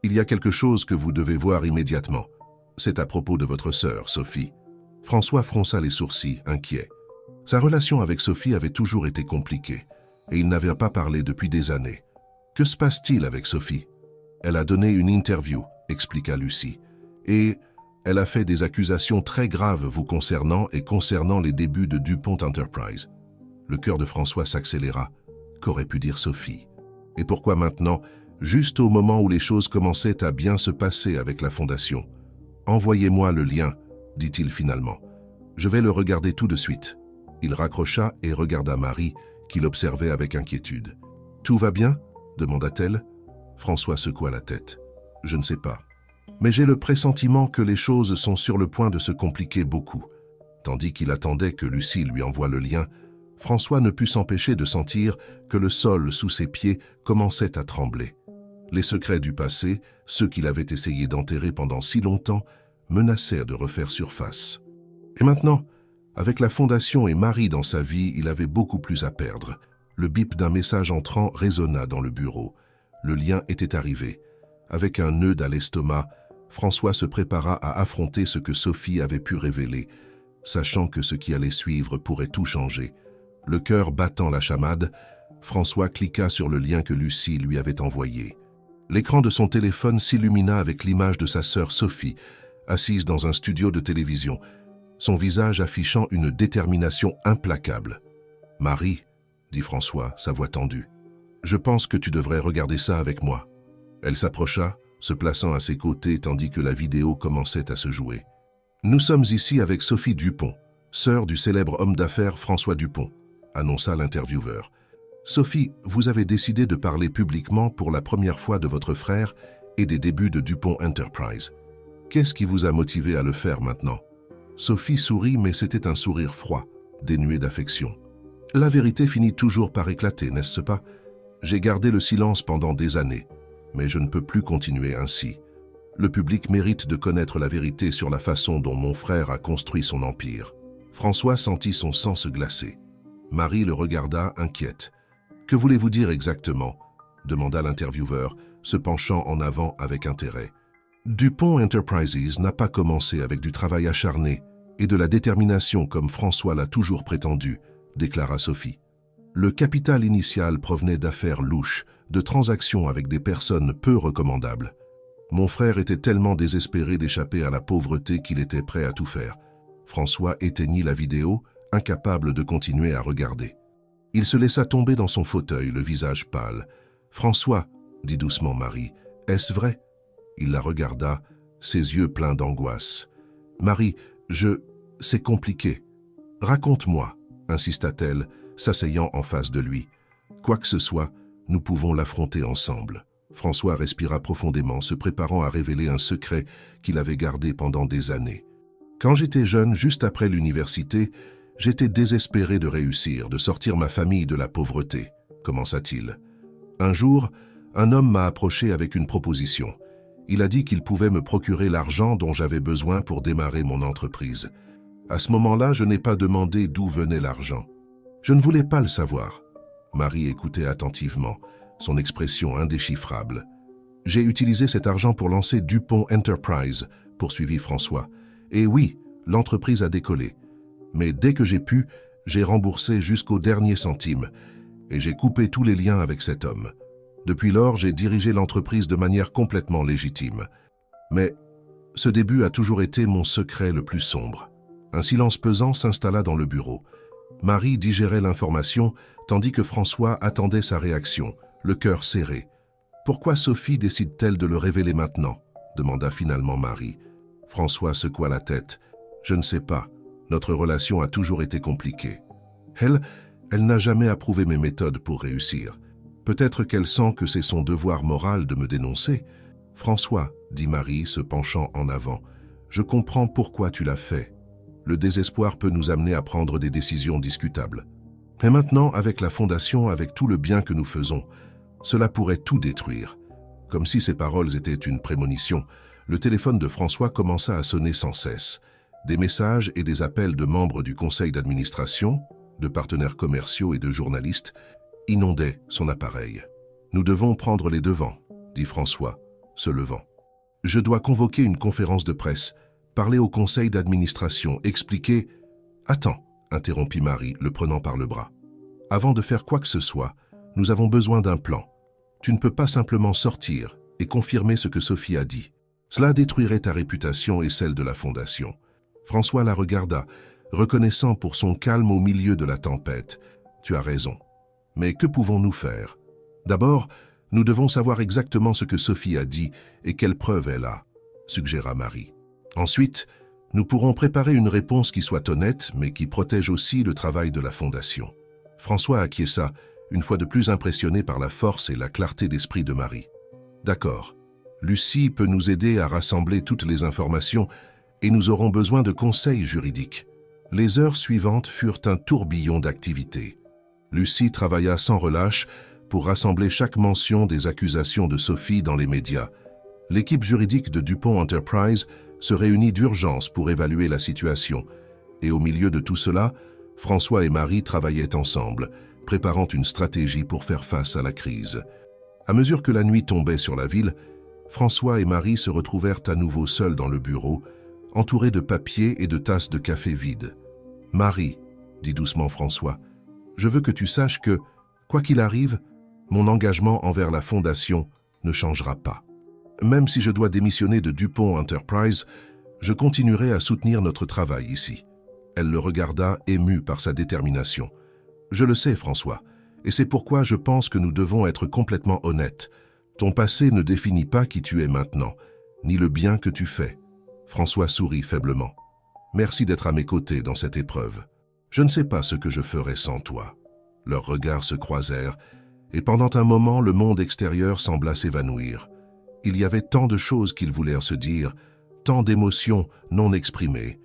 il y a quelque chose que vous devez voir immédiatement. C'est à propos de votre sœur, Sophie. » François fronça les sourcils, inquiet. Sa relation avec Sophie avait toujours été compliquée, et il n'avait pas parlé depuis des années. Que se passe-t-il avec Sophie? Elle a donné une interview, expliqua Lucie, et elle a fait des accusations très graves vous concernant et concernant les débuts de DuPont Enterprise. Le cœur de François s'accéléra. Qu'aurait pu dire Sophie? Et pourquoi maintenant, juste au moment où les choses commençaient à bien se passer avec la Fondation? Envoyez-moi le lien, dit-il finalement. Je vais le regarder tout de suite. Il raccrocha et regarda Marie, qui l'observait avec inquiétude. Tout va bien? demanda-t-elle. François secoua la tête. Je ne sais pas. Mais j'ai le pressentiment que les choses sont sur le point de se compliquer beaucoup. Tandis qu'il attendait que Lucie lui envoie le lien, François ne put s'empêcher de sentir que le sol sous ses pieds commençait à trembler. Les secrets du passé, ceux qu'il avait essayé d'enterrer pendant si longtemps, menacèrent de refaire surface. Et maintenant, avec la Fondation et Marie dans sa vie, il avait beaucoup plus à perdre. Le bip d'un message entrant résonna dans le bureau. Le lien était arrivé. Avec un nœud à l'estomac, François se prépara à affronter ce que Sophie avait pu révéler, sachant que ce qui allait suivre pourrait tout changer. Le cœur battant la chamade, François cliqua sur le lien que Lucie lui avait envoyé. L'écran de son téléphone s'illumina avec l'image de sa sœur Sophie, assise dans un studio de télévision, son visage affichant une détermination implacable. « Marie, » dit François, sa voix tendue, « je pense que tu devrais regarder ça avec moi. » Elle s'approcha, se plaçant à ses côtés tandis que la vidéo commençait à se jouer. « Nous sommes ici avec Sophie Dupont, sœur du célèbre homme d'affaires François Dupont, » annonça l'intervieweur. « Sophie, vous avez décidé de parler publiquement pour la première fois de votre frère et des débuts de DuPont Enterprise. Qu'est-ce qui vous a motivé à le faire maintenant ?» Sophie sourit, mais c'était un sourire froid, dénué d'affection. « La vérité finit toujours par éclater, n'est-ce pas? J'ai gardé le silence pendant des années, mais je ne peux plus continuer ainsi. Le public mérite de connaître la vérité sur la façon dont mon frère a construit son empire. » François sentit son sang se glacer. Marie le regarda, inquiète. « Que voulez-vous dire exactement ?» demanda l'intervieweur, se penchant en avant avec intérêt. « DuPont Enterprises n'a pas commencé avec du travail acharné et de la détermination comme François l'a toujours prétendu, déclara Sophie. Le capital initial provenait d'affaires louches, de transactions avec des personnes peu recommandables. Mon frère était tellement désespéré d'échapper à la pauvreté qu'il était prêt à tout faire. » François éteignit la vidéo, incapable de continuer à regarder. Il se laissa tomber dans son fauteuil, le visage pâle. « François, » dit doucement Marie, « est-ce vrai ?» Il la regarda, ses yeux pleins d'angoisse. « Marie, c'est compliqué. Raconte-moi, » insista-t-elle, s'asseyant en face de lui. « Quoi que ce soit, nous pouvons l'affronter ensemble. » François respira profondément, se préparant à révéler un secret qu'il avait gardé pendant des années. « Quand j'étais jeune, juste après l'université, j'étais désespéré de réussir, de sortir ma famille de la pauvreté, » commença-t-il. « Un jour, un homme m'a approché avec une proposition. Il a dit qu'il pouvait me procurer l'argent dont j'avais besoin pour démarrer mon entreprise. À ce moment-là, je n'ai pas demandé d'où venait l'argent. Je ne voulais pas le savoir. » Marie écoutait attentivement, son expression indéchiffrable. « J'ai utilisé cet argent pour lancer DuPont Enterprise, » poursuivit François. « Et oui, l'entreprise a décollé. Mais dès que j'ai pu, j'ai remboursé jusqu'au dernier centime et j'ai coupé tous les liens avec cet homme. Depuis lors, j'ai dirigé l'entreprise de manière complètement légitime. Mais ce début a toujours été mon secret le plus sombre. » Un silence pesant s'installa dans le bureau. Marie digérait l'information, tandis que François attendait sa réaction, le cœur serré. « Pourquoi Sophie décide-t-elle de le révéler maintenant ?» demanda finalement Marie. François secoua la tête. « Je ne sais pas. Notre relation a toujours été compliquée. Elle n'a jamais approuvé mes méthodes pour réussir. Peut-être qu'elle sent que c'est son devoir moral de me dénoncer. »« François, » dit Marie, se penchant en avant, « je comprends pourquoi tu l'as fait. Le désespoir peut nous amener à prendre des décisions discutables. Mais maintenant, avec la Fondation, avec tout le bien que nous faisons, cela pourrait tout détruire. » Comme si ces paroles étaient une prémonition, le téléphone de François commença à sonner sans cesse. Des messages et des appels de membres du conseil d'administration, de partenaires commerciaux et de journalistes inondaient son appareil. « Nous devons prendre les devants, » dit François, se levant. « Je dois convoquer une conférence de presse. Parler au conseil d'administration, expliquer... Attends, interrompit Marie, le prenant par le bras. Avant de faire quoi que ce soit, nous avons besoin d'un plan. Tu ne peux pas simplement sortir et confirmer ce que Sophie a dit. Cela détruirait ta réputation et celle de la Fondation. François la regarda, reconnaissant pour son calme au milieu de la tempête. Tu as raison. Mais que pouvons-nous faire? D'abord, nous devons savoir exactement ce que Sophie a dit et quelles preuves elle a, suggéra Marie. Ensuite, nous pourrons préparer une réponse qui soit honnête, mais qui protège aussi le travail de la Fondation. François acquiesça, une fois de plus impressionné par la force et la clarté d'esprit de Marie. D'accord. Lucie peut nous aider à rassembler toutes les informations et nous aurons besoin de conseils juridiques. Les heures suivantes furent un tourbillon d'activités. Lucie travailla sans relâche pour rassembler chaque mention des accusations de Sophie dans les médias. L'équipe juridique de Dupont Enterprise se réunit d'urgence pour évaluer la situation. Et au milieu de tout cela, François et Marie travaillaient ensemble, préparant une stratégie pour faire face à la crise. À mesure que la nuit tombait sur la ville, François et Marie se retrouvèrent à nouveau seuls dans le bureau, entourés de papiers et de tasses de café vides. « Marie, » dit doucement François, « je veux que tu saches que, quoi qu'il arrive, mon engagement envers la Fondation ne changera pas. Même si je dois démissionner de Dupont Enterprise, je continuerai à soutenir notre travail ici. » Elle le regarda, émue par sa détermination. « Je le sais, François, et c'est pourquoi je pense que nous devons être complètement honnêtes. Ton passé ne définit pas qui tu es maintenant, ni le bien que tu fais. » François sourit faiblement. « Merci d'être à mes côtés dans cette épreuve. Je ne sais pas ce que je ferais sans toi. » Leurs regards se croisèrent, et pendant un moment, le monde extérieur sembla s'évanouir. Il y avait tant de choses qu'ils voulèrent se dire, tant d'émotions non exprimées.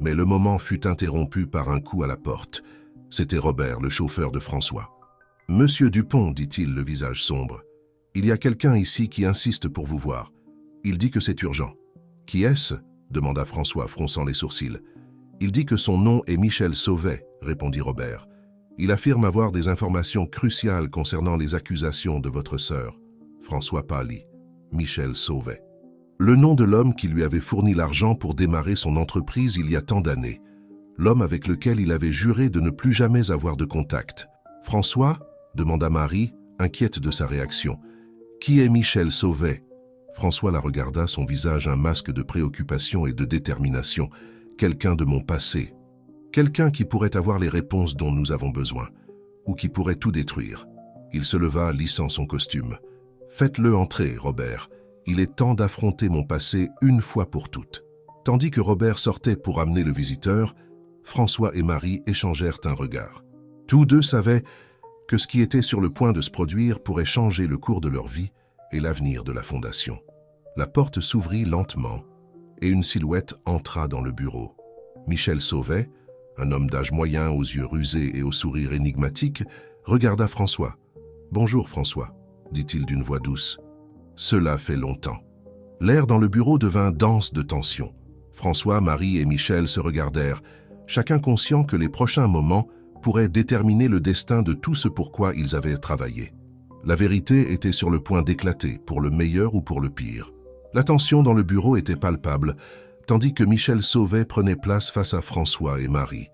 Mais le moment fut interrompu par un coup à la porte. C'était Robert, le chauffeur de François. « Monsieur Dupont, dit-il, le visage sombre, il y a quelqu'un ici qui insiste pour vous voir. Il dit que c'est urgent. »« Qui est-ce » demanda François, fronçant les sourcils. « Il dit que son nom est Michel Sauvet, » répondit Robert. « Il affirme avoir des informations cruciales concernant les accusations de votre sœur. » François pâlit. Michel Sauvet. Le nom de l'homme qui lui avait fourni l'argent pour démarrer son entreprise il y a tant d'années. L'homme avec lequel il avait juré de ne plus jamais avoir de contact. « François » demanda Marie, inquiète de sa réaction. « Qui est Michel Sauvet ?» François la regarda, son visage un masque de préoccupation et de détermination. « Quelqu'un de mon passé. Quelqu'un qui pourrait avoir les réponses dont nous avons besoin. Ou qui pourrait tout détruire. » Il se leva, lissant son costume. « Faites-le entrer, Robert. Il est temps d'affronter mon passé une fois pour toutes. » Tandis que Robert sortait pour amener le visiteur, François et Marie échangèrent un regard. Tous deux savaient que ce qui était sur le point de se produire pourrait changer le cours de leur vie et l'avenir de la Fondation. La porte s'ouvrit lentement et une silhouette entra dans le bureau. Michel Sauvet, un homme d'âge moyen aux yeux rusés et au sourire énigmatique, regarda François. « Bonjour François, » dit-il d'une voix douce. « Cela fait longtemps. » L'air dans le bureau devint dense de tension. François, Marie et Michel se regardèrent, chacun conscient que les prochains moments pourraient déterminer le destin de tout ce pourquoi ils avaient travaillé. La vérité était sur le point d'éclater, pour le meilleur ou pour le pire. La tension dans le bureau était palpable, tandis que Michel Sauvet prenait place face à François et Marie.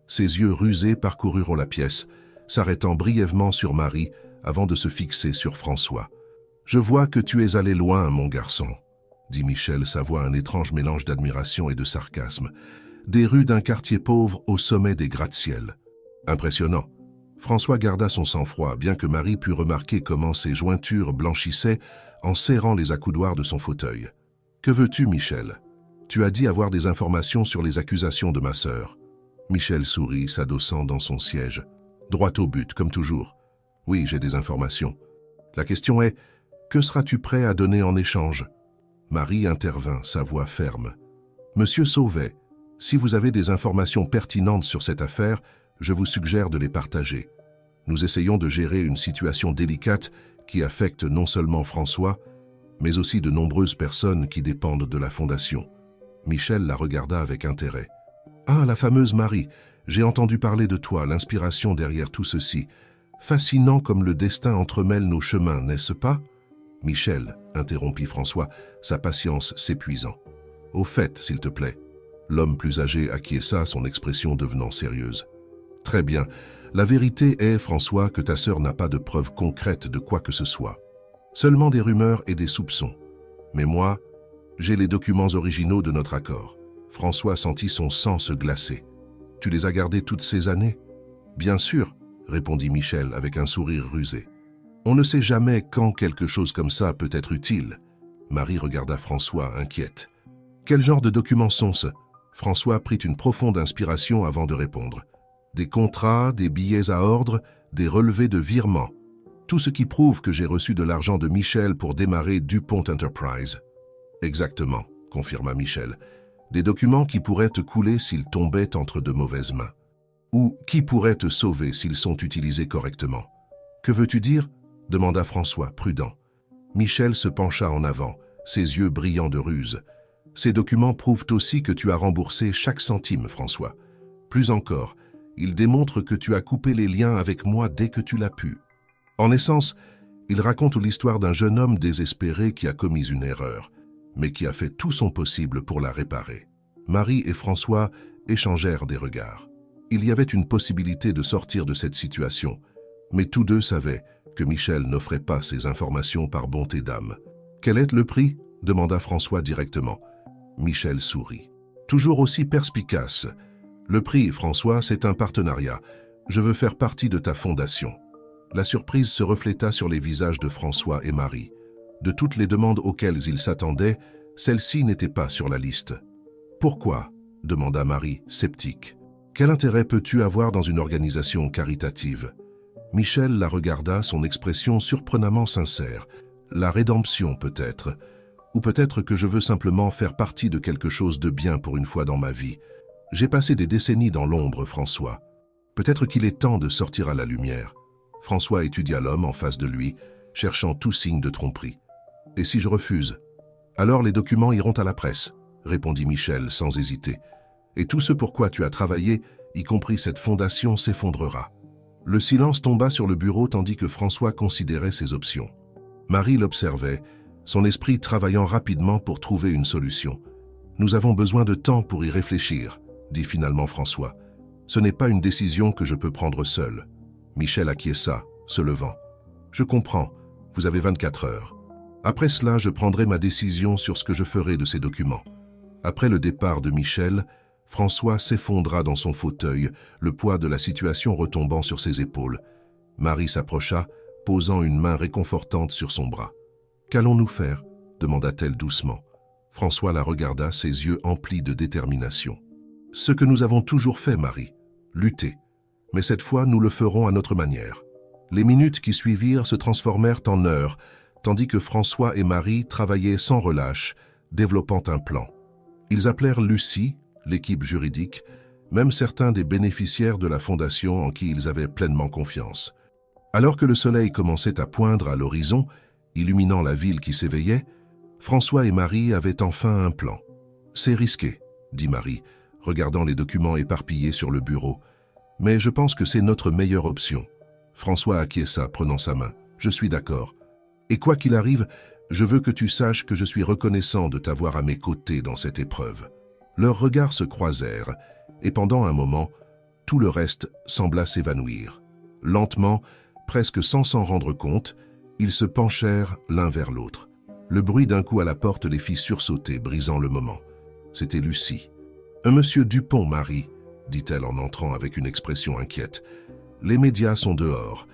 Ses yeux rusés parcoururent la pièce, s'arrêtant brièvement sur Marie avant de se fixer sur François. « Je vois que tu es allé loin, mon garçon, » dit Michel, sa voix un étrange mélange d'admiration et de sarcasme. « Des rues d'un quartier pauvre au sommet des gratte-ciel. » Impressionnant. François garda son sang-froid, bien que Marie put remarquer comment ses jointures blanchissaient en serrant les accoudoirs de son fauteuil. « Que veux-tu, Michel ? Tu as dit avoir des informations sur les accusations de ma sœur. » Michel sourit, s'adossant dans son siège. Droit au but, comme toujours. « Oui, j'ai des informations. La question est, que seras-tu prêt à donner en échange ?» Marie intervint, sa voix ferme. « Monsieur Sauvet, si vous avez des informations pertinentes sur cette affaire, je vous suggère de les partager. Nous essayons de gérer une situation délicate qui affecte non seulement François, mais aussi de nombreuses personnes qui dépendent de la Fondation. » Michel la regarda avec intérêt. « Ah, la fameuse Marie, j'ai entendu parler de toi, l'inspiration derrière tout ceci. Fascinant comme le destin entremêle nos chemins, n'est-ce pas ?» « Michel, interrompit François, sa patience s'épuisant. Au fait, s'il te plaît. L'homme plus âgé acquiesça, son expression devenant sérieuse. Très bien. La vérité est, François, que ta sœur n'a pas de preuves concrètes de quoi que ce soit. Seulement des rumeurs et des soupçons. Mais moi, j'ai les documents originaux de notre accord. François sentit son sang se glacer. Tu les as gardés toutes ces années? Bien sûr, répondit Michel avec un sourire rusé. On ne sait jamais quand quelque chose comme ça peut être utile. Marie regarda François, inquiète. Quel genre de documents sont-ce? François prit une profonde inspiration avant de répondre. Des contrats, des billets à ordre, des relevés de virements. Tout ce qui prouve que j'ai reçu de l'argent de Michel pour démarrer DuPont Enterprise. Exactement, confirma Michel. Des documents qui pourraient te couler s'ils tombaient entre de mauvaises mains. Ou qui pourraient te sauver s'ils sont utilisés correctement. Que veux-tu dire? Demanda François, prudent. Michel se pencha en avant, ses yeux brillants de ruse. Ces documents prouvent aussi que tu as remboursé chaque centime, François. Plus encore, ils démontrent que tu as coupé les liens avec moi dès que tu l'as pu. En essence, ils racontent l'histoire d'un jeune homme désespéré qui a commis une erreur, mais qui a fait tout son possible pour la réparer. Marie et François échangèrent des regards. Il y avait une possibilité de sortir de cette situation, mais tous deux savaient que Michel n'offrait pas ces informations par bonté d'âme. « Quel est le prix ?» demanda François directement. Michel sourit. « Toujours aussi perspicace. Le prix, François, c'est un partenariat. Je veux faire partie de ta fondation. » La surprise se refléta sur les visages de François et Marie. De toutes les demandes auxquelles ils s'attendaient, celle-ci n'était pas sur la liste. « Pourquoi ?» demanda Marie, sceptique. « Quel intérêt peux-tu avoir dans une organisation caritative ?» Michel la regarda, son expression surprenamment sincère. « La rédemption, peut-être. Ou peut-être que je veux simplement faire partie de quelque chose de bien pour une fois dans ma vie. J'ai passé des décennies dans l'ombre, François. Peut-être qu'il est temps de sortir à la lumière. » François étudia l'homme en face de lui, cherchant tout signe de tromperie. « Et si je refuse? Alors les documents iront à la presse, » répondit Michel sans hésiter. « Et tout ce pour quoi tu as travaillé, y compris cette fondation, s'effondrera. » Le silence tomba sur le bureau tandis que François considérait ses options. Marie l'observait, son esprit travaillant rapidement pour trouver une solution. « Nous avons besoin de temps pour y réfléchir, » dit finalement François. « Ce n'est pas une décision que je peux prendre seul. » Michel acquiesça, se levant. « Je comprends, vous avez 24 heures. Après cela, je prendrai ma décision sur ce que je ferai de ces documents. » Après le départ de Michel, François s'effondra dans son fauteuil, le poids de la situation retombant sur ses épaules. Marie s'approcha, posant une main réconfortante sur son bras. « Qu'allons-nous faire ?» demanda-t-elle doucement. François la regarda, ses yeux emplis de détermination. « Ce que nous avons toujours fait, Marie, lutter. Mais cette fois, nous le ferons à notre manière. » Les minutes qui suivirent se transformèrent en heures, tandis que François et Marie travaillaient sans relâche, développant un plan. Ils appelèrent Lucie, l'équipe juridique, même certains des bénéficiaires de la fondation en qui ils avaient pleinement confiance. Alors que le soleil commençait à poindre à l'horizon, illuminant la ville qui s'éveillait, François et Marie avaient enfin un plan. « C'est risqué, » dit Marie, regardant les documents éparpillés sur le bureau. « Mais je pense que c'est notre meilleure option. » François acquiesça, prenant sa main. « Je suis d'accord. Et quoi qu'il arrive, je veux que tu saches que je suis reconnaissant de t'avoir à mes côtés dans cette épreuve. » Leurs regards se croisèrent, et pendant un moment, tout le reste sembla s'évanouir. Lentement, presque sans s'en rendre compte, ils se penchèrent l'un vers l'autre. Le bruit d'un coup à la porte les fit sursauter, brisant le moment. C'était Lucie. « Un monsieur Dupont, Marie, » dit-elle en entrant avec une expression inquiète. « Les médias sont dehors.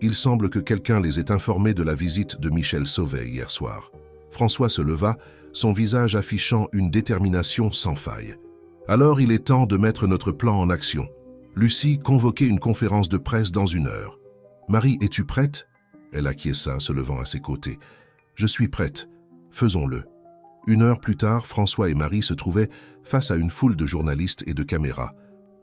Il semble que quelqu'un les ait informés de la visite de Michel Sauvé hier soir. » François se leva, son visage affichant une détermination sans faille. « Alors il est temps de mettre notre plan en action. Lucie, convoquez une conférence de presse dans 1 heure. »« Marie, es-tu prête ?» Elle acquiesça, se levant à ses côtés. « Je suis prête. Faisons-le. » 1 heure plus tard, François et Marie se trouvaient face à une foule de journalistes et de caméras.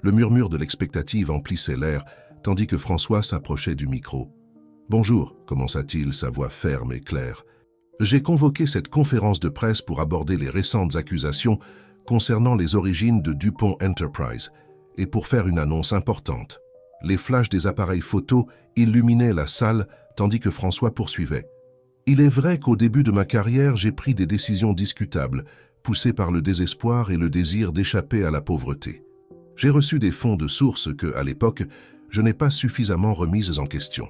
Le murmure de l'expectative emplissait l'air, tandis que François s'approchait du micro. « Bonjour », commença-t-il, sa voix ferme et claire. « J'ai convoqué cette conférence de presse pour aborder les récentes accusations concernant les origines de DuPont Enterprise et pour faire une annonce importante. » Les flashs des appareils photo illuminaient la salle tandis que François poursuivait. « Il est vrai qu'au début de ma carrière, j'ai pris des décisions discutables, poussé par le désespoir et le désir d'échapper à la pauvreté. J'ai reçu des fonds de sources que, à l'époque, je n'ai pas suffisamment remises en question.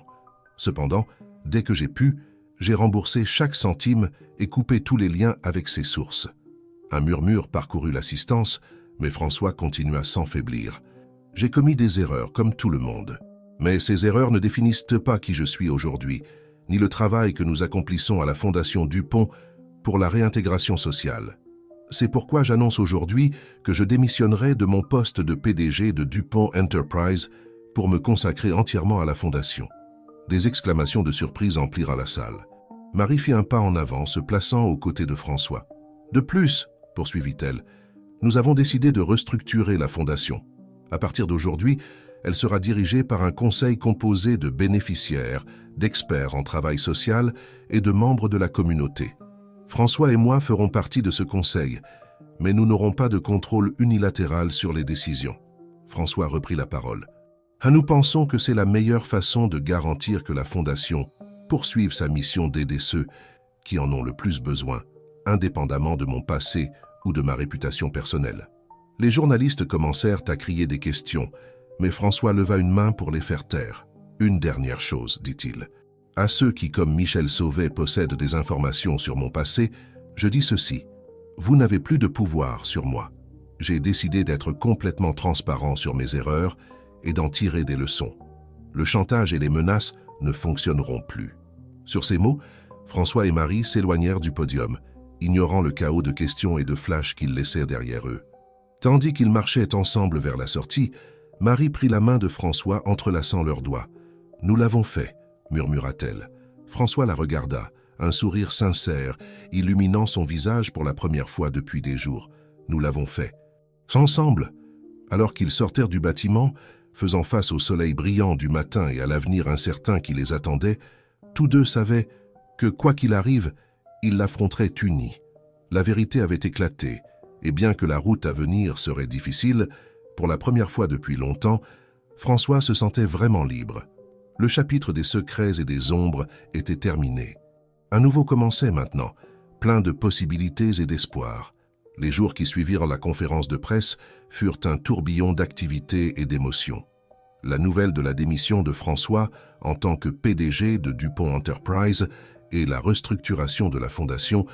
Cependant, dès que j'ai pu, j'ai remboursé chaque centime et coupé tous les liens avec ces sources. Un murmure parcourut l'assistance, mais François continua sans faiblir. J'ai commis des erreurs, comme tout le monde. Mais ces erreurs ne définissent pas qui je suis aujourd'hui, ni le travail que nous accomplissons à la Fondation Dupont pour la réintégration sociale. C'est pourquoi j'annonce aujourd'hui que je démissionnerai de mon poste de PDG de Dupont Enterprise pour me consacrer entièrement à la Fondation. Des exclamations de surprise emplirent la salle. Marie fit un pas en avant, se plaçant aux côtés de François. « De plus, » poursuivit-elle, « nous avons décidé de restructurer la Fondation. À partir d'aujourd'hui, elle sera dirigée par un conseil composé de bénéficiaires, d'experts en travail social et de membres de la communauté. François et moi ferons partie de ce conseil, mais nous n'aurons pas de contrôle unilatéral sur les décisions. » François reprit la parole. « Nous pensons que c'est la meilleure façon de garantir que la Fondation poursuive sa mission d'aider ceux qui en ont le plus besoin, indépendamment de mon passé ou de ma réputation personnelle. » Les journalistes commencèrent à crier des questions, mais François leva une main pour les faire taire. « Une dernière chose, dit-il. À ceux qui, comme Michel Sauvé, possèdent des informations sur mon passé, je dis ceci. Vous n'avez plus de pouvoir sur moi. J'ai décidé d'être complètement transparent sur mes erreurs et d'en tirer des leçons. Le chantage et les menaces ne fonctionneront plus. » Sur ces mots, François et Marie s'éloignèrent du podium, ignorant le chaos de questions et de flashs qu'ils laissaient derrière eux. Tandis qu'ils marchaient ensemble vers la sortie, Marie prit la main de François entrelaçant leurs doigts. « Nous l'avons fait, » murmura-t-elle. François la regarda, un sourire sincère, illuminant son visage pour la première fois depuis des jours. « Nous l'avons fait. » Ensemble, alors qu'ils sortirent du bâtiment, faisant face au soleil brillant du matin et à l'avenir incertain qui les attendait, tous deux savaient que, quoi qu'il arrive, ils l'affronteraient unis. La vérité avait éclaté, et bien que la route à venir serait difficile, pour la première fois depuis longtemps, François se sentait vraiment libre. Le chapitre des secrets et des ombres était terminé. Un nouveau commençait maintenant, plein de possibilités et d'espoir. Les jours qui suivirent la conférence de presse furent un tourbillon d'activités et d'émotions. La nouvelle de la démission de François en tant que PDG de Dupont Enterprise et la restructuration de la Fondation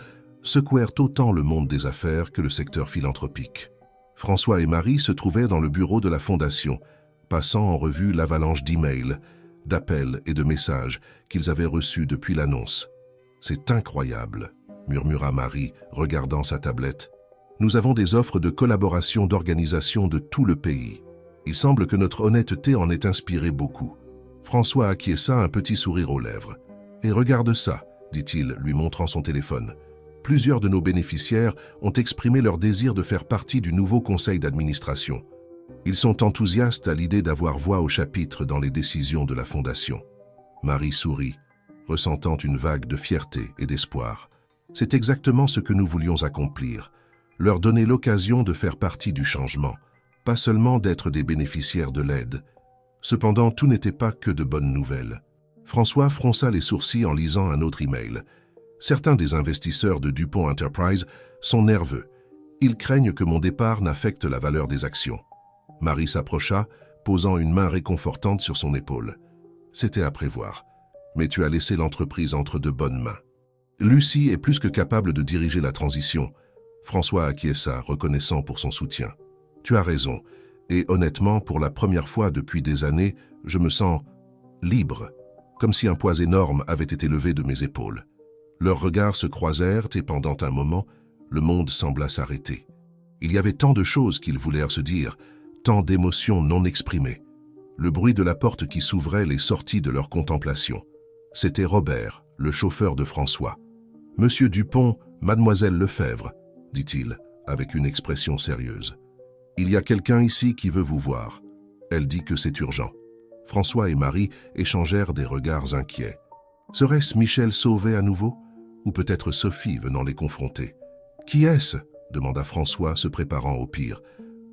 secouèrent autant le monde des affaires que le secteur philanthropique. François et Marie se trouvaient dans le bureau de la Fondation, passant en revue l'avalanche d'emails, d'appels et de messages qu'ils avaient reçus depuis l'annonce. « C'est incroyable », murmura Marie, regardant sa tablette. « Nous avons des offres de collaboration d'organisations de tout le pays. Il semble que notre honnêteté en ait inspiré beaucoup. » François acquiesça, un petit sourire aux lèvres. « Et regarde ça », dit-il, lui montrant son téléphone. « Plusieurs de nos bénéficiaires ont exprimé leur désir de faire partie du nouveau conseil d'administration. Ils sont enthousiastes à l'idée d'avoir voix au chapitre dans les décisions de la Fondation. » Marie sourit, ressentant une vague de fierté et d'espoir. C'est exactement ce que nous voulions accomplir, leur donner l'occasion de faire partie du changement, pas seulement d'être des bénéficiaires de l'aide. Cependant, tout n'était pas que de bonnes nouvelles. François fronça les sourcils en lisant un autre email. Certains des investisseurs de Dupont Enterprise sont nerveux. Ils craignent que mon départ n'affecte la valeur des actions. Marie s'approcha, posant une main réconfortante sur son épaule. C'était à prévoir, mais tu as laissé l'entreprise entre de bonnes mains. Lucie est plus que capable de diriger la transition. François acquiesça, reconnaissant pour son soutien. Tu as raison, et honnêtement, pour la première fois depuis des années, je me sens libre, comme si un poids énorme avait été levé de mes épaules. Leurs regards se croisèrent et pendant un moment, le monde sembla s'arrêter. Il y avait tant de choses qu'ils voulèrent se dire, tant d'émotions non exprimées. Le bruit de la porte qui s'ouvrait les sortit de leur contemplation. C'était Robert, le chauffeur de François. « Monsieur Dupont, mademoiselle Lefebvre, » dit-il, avec une expression sérieuse. « Il y a quelqu'un ici qui veut vous voir. » Elle dit que c'est urgent. François et Marie échangèrent des regards inquiets. Serait-ce Michel Sauvé à nouveau? Ou peut-être Sophie venant les confronter? « Qui est-ce » demanda François, se préparant au pire.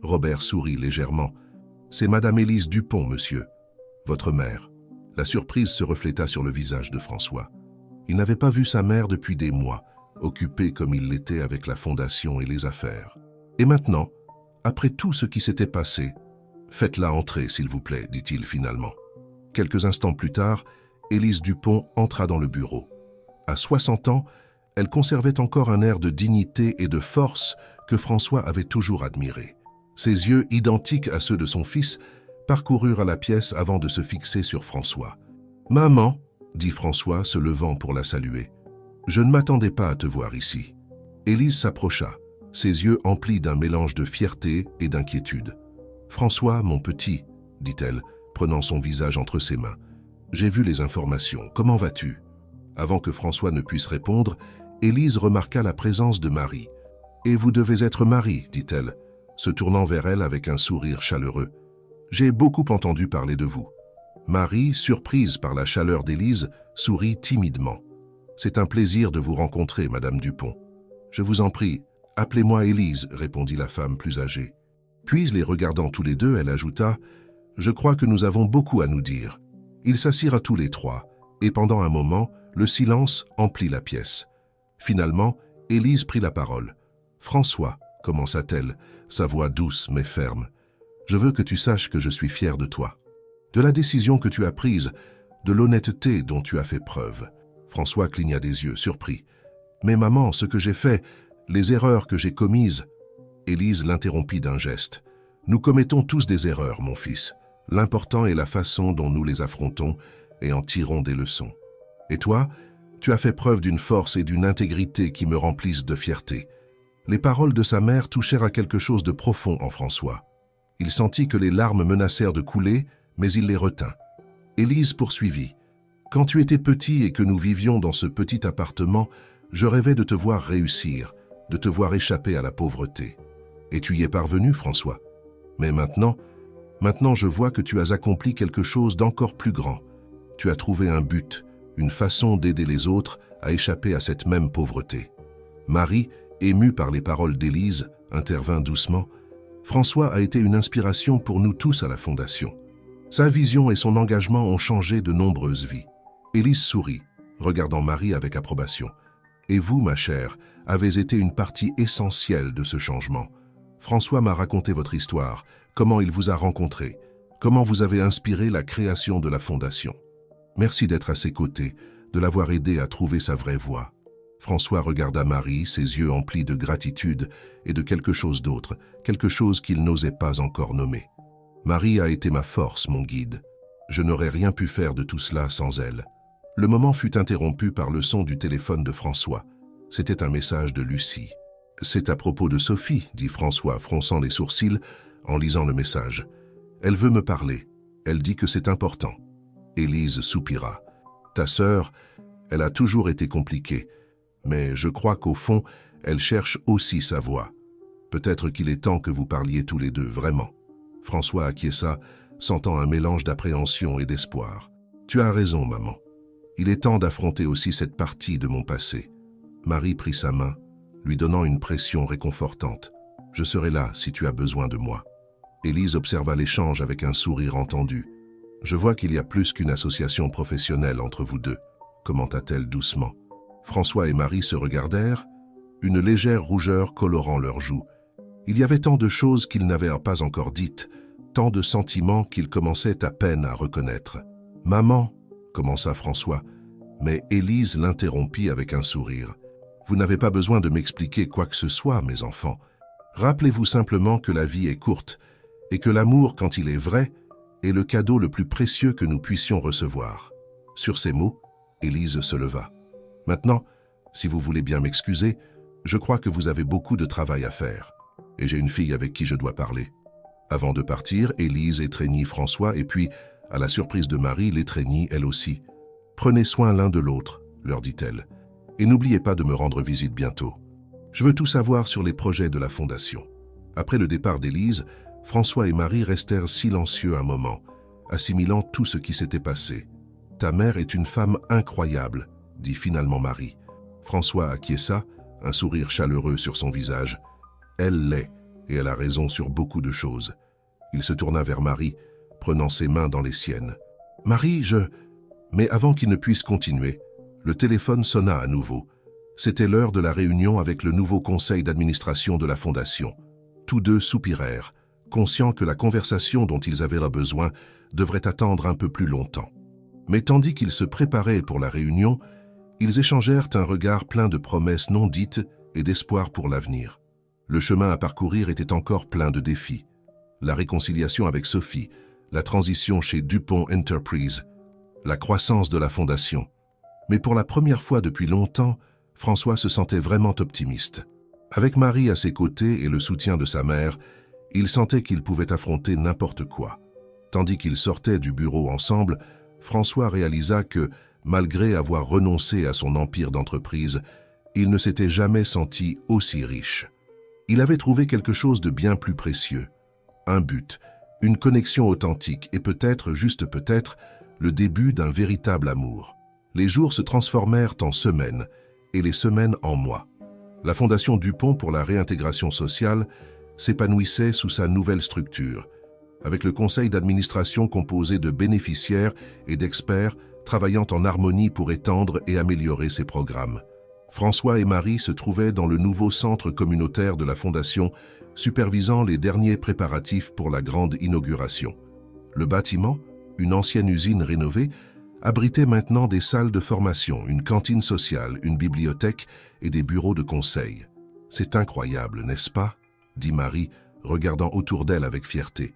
Robert sourit légèrement. « C'est Madame Élise Dupont, monsieur, votre mère. » La surprise se refléta sur le visage de François. Il n'avait pas vu sa mère depuis des mois, occupé comme il l'était avec la fondation et les affaires. « Et maintenant, après tout ce qui s'était passé, faites-la entrer, s'il vous plaît, dit-il finalement. » Quelques instants plus tard, Élise Dupont entra dans le bureau. À 60 ans, elle conservait encore un air de dignité et de force que François avait toujours admiré. Ses yeux, identiques à ceux de son fils, parcoururent à la pièce avant de se fixer sur François. « Maman, » dit François, se levant pour la saluer, « je ne m'attendais pas à te voir ici. » Élise s'approcha, ses yeux emplis d'un mélange de fierté et d'inquiétude. « François, mon petit, » dit-elle, prenant son visage entre ses mains. « J'ai vu les informations. Comment vas-tu » Avant que François ne puisse répondre, Élise remarqua la présence de Marie. « Et vous devez être Marie, dit-elle, se tournant vers elle avec un sourire chaleureux. « J'ai beaucoup entendu parler de vous. » Marie, surprise par la chaleur d'Élise, sourit timidement. « C'est un plaisir de vous rencontrer, Madame Dupont. »« Je vous en prie, appelez-moi Élise, » répondit la femme plus âgée. Puis, les regardant tous les deux, elle ajouta « Je crois que nous avons beaucoup à nous dire. » Ils s'assirent tous les trois, et pendant un moment, le silence emplit la pièce. Finalement, Élise prit la parole. « François, » commença-t-elle, sa voix douce mais ferme, « je veux que tu saches que je suis fière de toi. De la décision que tu as prise, de l'honnêteté dont tu as fait preuve. » François cligna des yeux, surpris. « Mais maman, ce que j'ai fait, les erreurs que j'ai commises... » Élise l'interrompit d'un geste. « Nous commettons tous des erreurs, mon fils. L'important est la façon dont nous les affrontons et en tirons des leçons. Et toi, tu as fait preuve d'une force et d'une intégrité qui me remplissent de fierté. » Les paroles de sa mère touchèrent à quelque chose de profond en François. Il sentit que les larmes menacèrent de couler, mais il les retint. Élise poursuivit. « Quand tu étais petit et que nous vivions dans ce petit appartement, je rêvais de te voir réussir, de te voir échapper à la pauvreté. Et tu y es parvenu, François. Mais maintenant je vois que tu as accompli quelque chose d'encore plus grand. Tu as trouvé un but, une façon d'aider les autres à échapper à cette même pauvreté. » Marie, émue par les paroles d'Élise, intervint doucement. « François a été une inspiration pour nous tous à la Fondation. Sa vision et son engagement ont changé de nombreuses vies. » Élise sourit, regardant Marie avec approbation. « Et vous, ma chère, avez été une partie essentielle de ce changement. François m'a raconté votre histoire, comment il vous a rencontré, comment vous avez inspiré la création de la Fondation. Merci d'être à ses côtés, de l'avoir aidé à trouver sa vraie voie. » François regarda Marie, ses yeux emplis de gratitude et de quelque chose d'autre, quelque chose qu'il n'osait pas encore nommer. « Marie a été ma force, mon guide. Je n'aurais rien pu faire de tout cela sans elle. » Le moment fut interrompu par le son du téléphone de François. C'était un message de Lucie. « C'est à propos de Sophie, » dit François, fronçant les sourcils en lisant le message. « Elle veut me parler. Elle dit que c'est important. » Élise soupira. « Ta sœur, elle a toujours été compliquée. Mais je crois qu'au fond, elle cherche aussi sa voie. Peut-être qu'il est temps que vous parliez tous les deux, vraiment. » François acquiesça, sentant un mélange d'appréhension et d'espoir. « Tu as raison, maman. Il est temps d'affronter aussi cette partie de mon passé. » Marie prit sa main, lui donnant une pression réconfortante. « Je serai là si tu as besoin de moi. » Élise observa l'échange avec un sourire entendu. « Je vois qu'il y a plus qu'une association professionnelle entre vous deux, » commenta-t-elle doucement. François et Marie se regardèrent, une légère rougeur colorant leurs joues. Il y avait tant de choses qu'ils n'avaient pas encore dites, tant de sentiments qu'ils commençaient à peine à reconnaître. « Maman » commença François, mais Élise l'interrompit avec un sourire. « Vous n'avez pas besoin de m'expliquer quoi que ce soit, mes enfants. Rappelez-vous simplement que la vie est courte et que l'amour, quand il est vrai, est le cadeau le plus précieux que nous puissions recevoir. » Sur ces mots, Élise se leva. « Maintenant, si vous voulez bien m'excuser, je crois que vous avez beaucoup de travail à faire. Et j'ai une fille avec qui je dois parler. » Avant de partir, Élise étreignit François et puis, à la surprise de Marie, l'étreignit elle aussi. « Prenez soin l'un de l'autre, » leur dit-elle. « Et n'oubliez pas de me rendre visite bientôt. Je veux tout savoir sur les projets de la Fondation. » Après le départ d'Élise, François et Marie restèrent silencieux un moment, assimilant tout ce qui s'était passé. « Ta mère est une femme incroyable, » dit finalement Marie. François acquiesça, un sourire chaleureux sur son visage. « Elle l'est, et elle a raison sur beaucoup de choses. » Il se tourna vers Marie, prenant ses mains dans les siennes. « Marie, je... » Mais avant qu'il ne puisse continuer, le téléphone sonna à nouveau. C'était l'heure de la réunion avec le nouveau conseil d'administration de la Fondation. Tous deux soupirèrent, conscients que la conversation dont ils avaient besoin devrait attendre un peu plus longtemps. Mais tandis qu'ils se préparaient pour la réunion, ils échangèrent un regard plein de promesses non dites et d'espoir pour l'avenir. Le chemin à parcourir était encore plein de défis. La réconciliation avec Sophie, la transition chez DuPont Enterprise, la croissance de la Fondation. Mais pour la première fois depuis longtemps, François se sentait vraiment optimiste. Avec Marie à ses côtés et le soutien de sa mère, il sentait qu'il pouvait affronter n'importe quoi. Tandis qu'ils sortaient du bureau ensemble, François réalisa que, malgré avoir renoncé à son empire d'entreprise, il ne s'était jamais senti aussi riche. Il avait trouvé quelque chose de bien plus précieux. Un but, une connexion authentique et peut-être, juste peut-être, le début d'un véritable amour. Les jours se transformèrent en semaines et les semaines en mois. La Fondation DuPont pour la réintégration sociale s'épanouissait sous sa nouvelle structure, avec le conseil d'administration composé de bénéficiaires et d'experts travaillant en harmonie pour étendre et améliorer ses programmes. François et Marie se trouvaient dans le nouveau centre communautaire de la Fondation, supervisant les derniers préparatifs pour la grande inauguration. Le bâtiment, une ancienne usine rénovée, abritait maintenant des salles de formation, une cantine sociale, une bibliothèque et des bureaux de conseil. « C'est incroyable, n'est-ce pas ?» dit Marie, regardant autour d'elle avec fierté.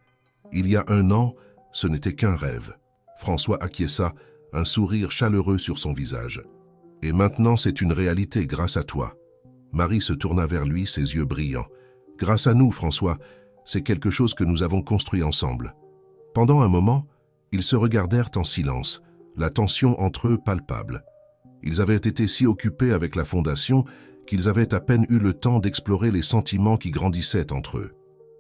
Il y a 1 an, ce n'était qu'un rêve. François acquiesça, un sourire chaleureux sur son visage. « Et maintenant, c'est une réalité grâce à toi. » Marie se tourna vers lui, ses yeux brillants. « Grâce à nous, François, c'est quelque chose que nous avons construit ensemble. » Pendant un moment, ils se regardèrent en silence, la tension entre eux palpable. Ils avaient été si occupés avec la Fondation qu'ils avaient à peine eu le temps d'explorer les sentiments qui grandissaient entre eux.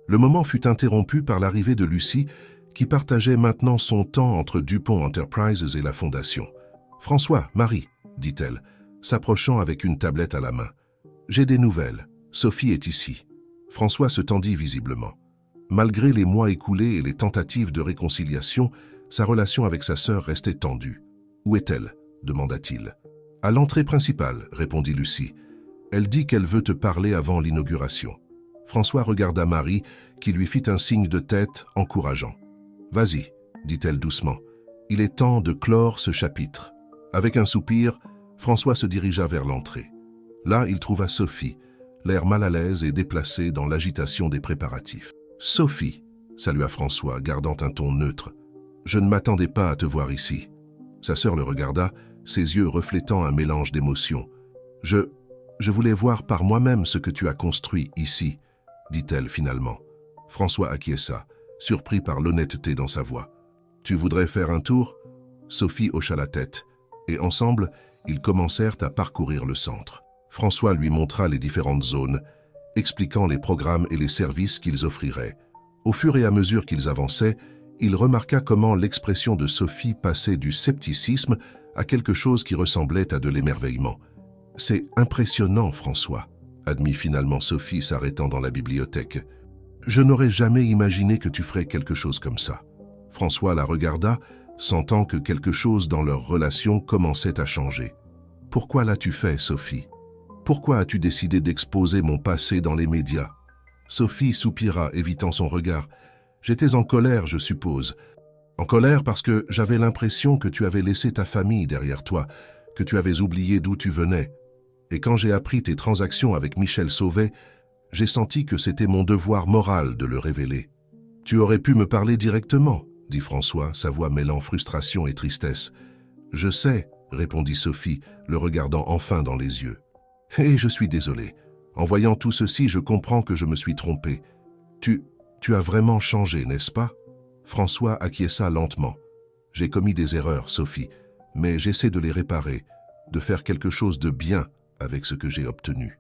Le moment fut interrompu par l'arrivée de Lucie, qui partageait maintenant son temps entre DuPont Enterprises et la Fondation. « François, Marie, » dit-elle, s'approchant avec une tablette à la main. « J'ai des nouvelles. Sophie est ici. » François se tendit visiblement. Malgré les mois écoulés et les tentatives de réconciliation, sa relation avec sa sœur restait tendue. « Où est-elle » demanda-t-il. « À l'entrée principale » répondit Lucie. « Elle dit qu'elle veut te parler avant l'inauguration. » François regarda Marie, qui lui fit un signe de tête encourageant. « Vas-y » dit-elle doucement. « Il est temps de clore ce chapitre. » Avec un soupir, François se dirigea vers l'entrée. Là, il trouva Sophie, l'air mal à l'aise et déplacée dans l'agitation des préparatifs. « Sophie » salua François, gardant un ton neutre. « Je ne m'attendais pas à te voir ici. » Sa sœur le regarda, ses yeux reflétant un mélange d'émotions. « Je voulais voir par moi-même ce que tu as construit ici, » dit-elle finalement. François acquiesça, surpris par l'honnêteté dans sa voix. « Tu voudrais faire un tour ?» Sophie hocha la tête, et ensemble, ils commencèrent à parcourir le centre. François lui montra les différentes zones, expliquant les programmes et les services qu'ils offriraient. Au fur et à mesure qu'ils avançaient, il remarqua comment l'expression de Sophie passait du scepticisme à quelque chose qui ressemblait à de l'émerveillement. « C'est impressionnant, François », admit finalement Sophie s'arrêtant dans la bibliothèque. « Je n'aurais jamais imaginé que tu ferais quelque chose comme ça. » François la regarda, sentant que quelque chose dans leur relation commençait à changer. « Pourquoi l'as-tu fait, Sophie ? Pourquoi as-tu décidé d'exposer mon passé dans les médias ?» Sophie soupira, évitant son regard. « J'étais en colère, je suppose. En colère parce que j'avais l'impression que tu avais laissé ta famille derrière toi, que tu avais oublié d'où tu venais. Et quand j'ai appris tes transactions avec Michel Sauvé, j'ai senti que c'était mon devoir moral de le révéler. »« Tu aurais pu me parler directement, » dit François, sa voix mêlant frustration et tristesse. « Je sais, » répondit Sophie, le regardant enfin dans les yeux. « Et je suis désolé. En voyant tout ceci, je comprends que je me suis trompé. Tu as vraiment changé, n'est-ce pas ?» François acquiesça lentement. « J'ai commis des erreurs, Sophie, mais j'essaie de les réparer, de faire quelque chose de bien avec ce que j'ai obtenu. »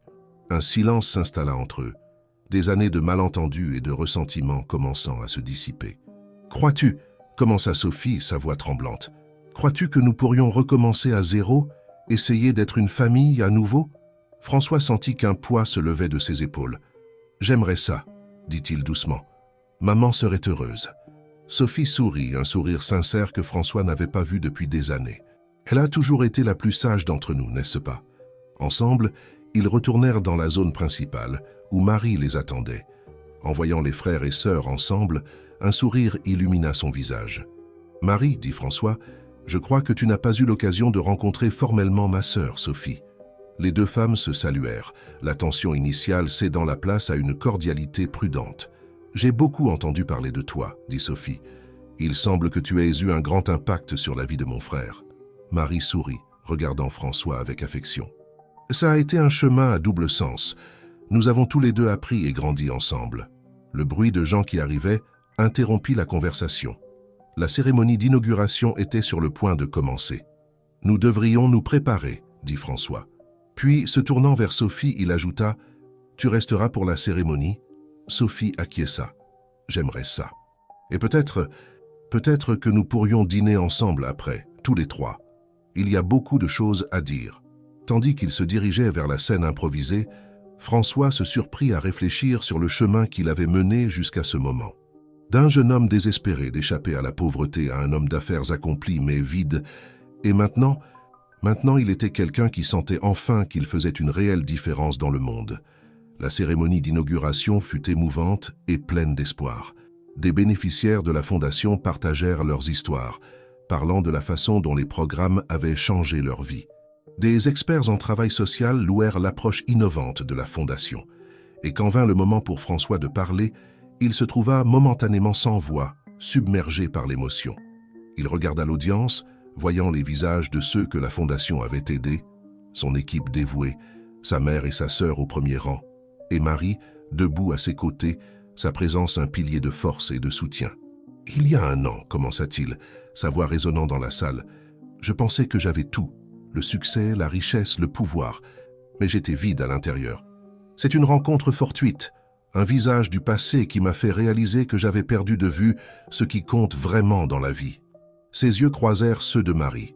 Un silence s'installa entre eux, des années de malentendus et de ressentiments commençant à se dissiper. « Crois-tu » commença Sophie, sa voix tremblante. « Crois-tu que nous pourrions recommencer à zéro, essayer d'être une famille à nouveau ?» François sentit qu'un poids se levait de ses épaules. « J'aimerais ça, » dit-il doucement. « Maman serait heureuse. » Sophie sourit, un sourire sincère que François n'avait pas vu depuis des années. « Elle a toujours été la plus sage d'entre nous, n'est-ce pas ? Ensemble, ils retournèrent dans la zone principale, où Marie les attendait. En voyant les frères et sœurs ensemble, un sourire illumina son visage. « Marie, dit François, je crois que tu n'as pas eu l'occasion de rencontrer formellement ma sœur, Sophie. » Les deux femmes se saluèrent, la tension initiale cédant la place à une cordialité prudente. « J'ai beaucoup entendu parler de toi, dit Sophie. Il semble que tu aies eu un grand impact sur la vie de mon frère. » Marie sourit, regardant François avec affection. « Ça a été un chemin à double sens. Nous avons tous les deux appris et grandi ensemble. » Le bruit de gens qui arrivaient interrompit la conversation. La cérémonie d'inauguration était sur le point de commencer. « Nous devrions nous préparer, dit François. Puis, se tournant vers Sophie, il ajouta « Tu resteras pour la cérémonie ?» Sophie acquiesça. « J'aimerais ça. Et peut-être que nous pourrions dîner ensemble après, tous les trois. Il y a beaucoup de choses à dire. » Tandis qu'il se dirigeait vers la scène improvisée, François se surprit à réfléchir sur le chemin qu'il avait mené jusqu'à ce moment. D'un jeune homme désespéré d'échapper à la pauvreté à un homme d'affaires accompli mais vide, et maintenant il était quelqu'un qui sentait enfin qu'il faisait une réelle différence dans le monde. La cérémonie d'inauguration fut émouvante et pleine d'espoir. Des bénéficiaires de la fondation partagèrent leurs histoires, parlant de la façon dont les programmes avaient changé leur vie. Des experts en travail social louèrent l'approche innovante de la fondation. Et quand vint le moment pour François de parler, il se trouva momentanément sans voix, submergé par l'émotion. Il regarda l'audience, voyant les visages de ceux que la fondation avait aidés, son équipe dévouée, sa mère et sa sœur au premier rang, et Marie, debout à ses côtés, sa présence un pilier de force et de soutien. « Il y a un an, commença-t-il, sa voix résonnant dans la salle, je pensais que j'avais tout, le succès, la richesse, le pouvoir, mais j'étais vide à l'intérieur. C'est une rencontre fortuite, un visage du passé qui m'a fait réaliser que j'avais perdu de vue ce qui compte vraiment dans la vie. » Ses yeux croisèrent ceux de Marie,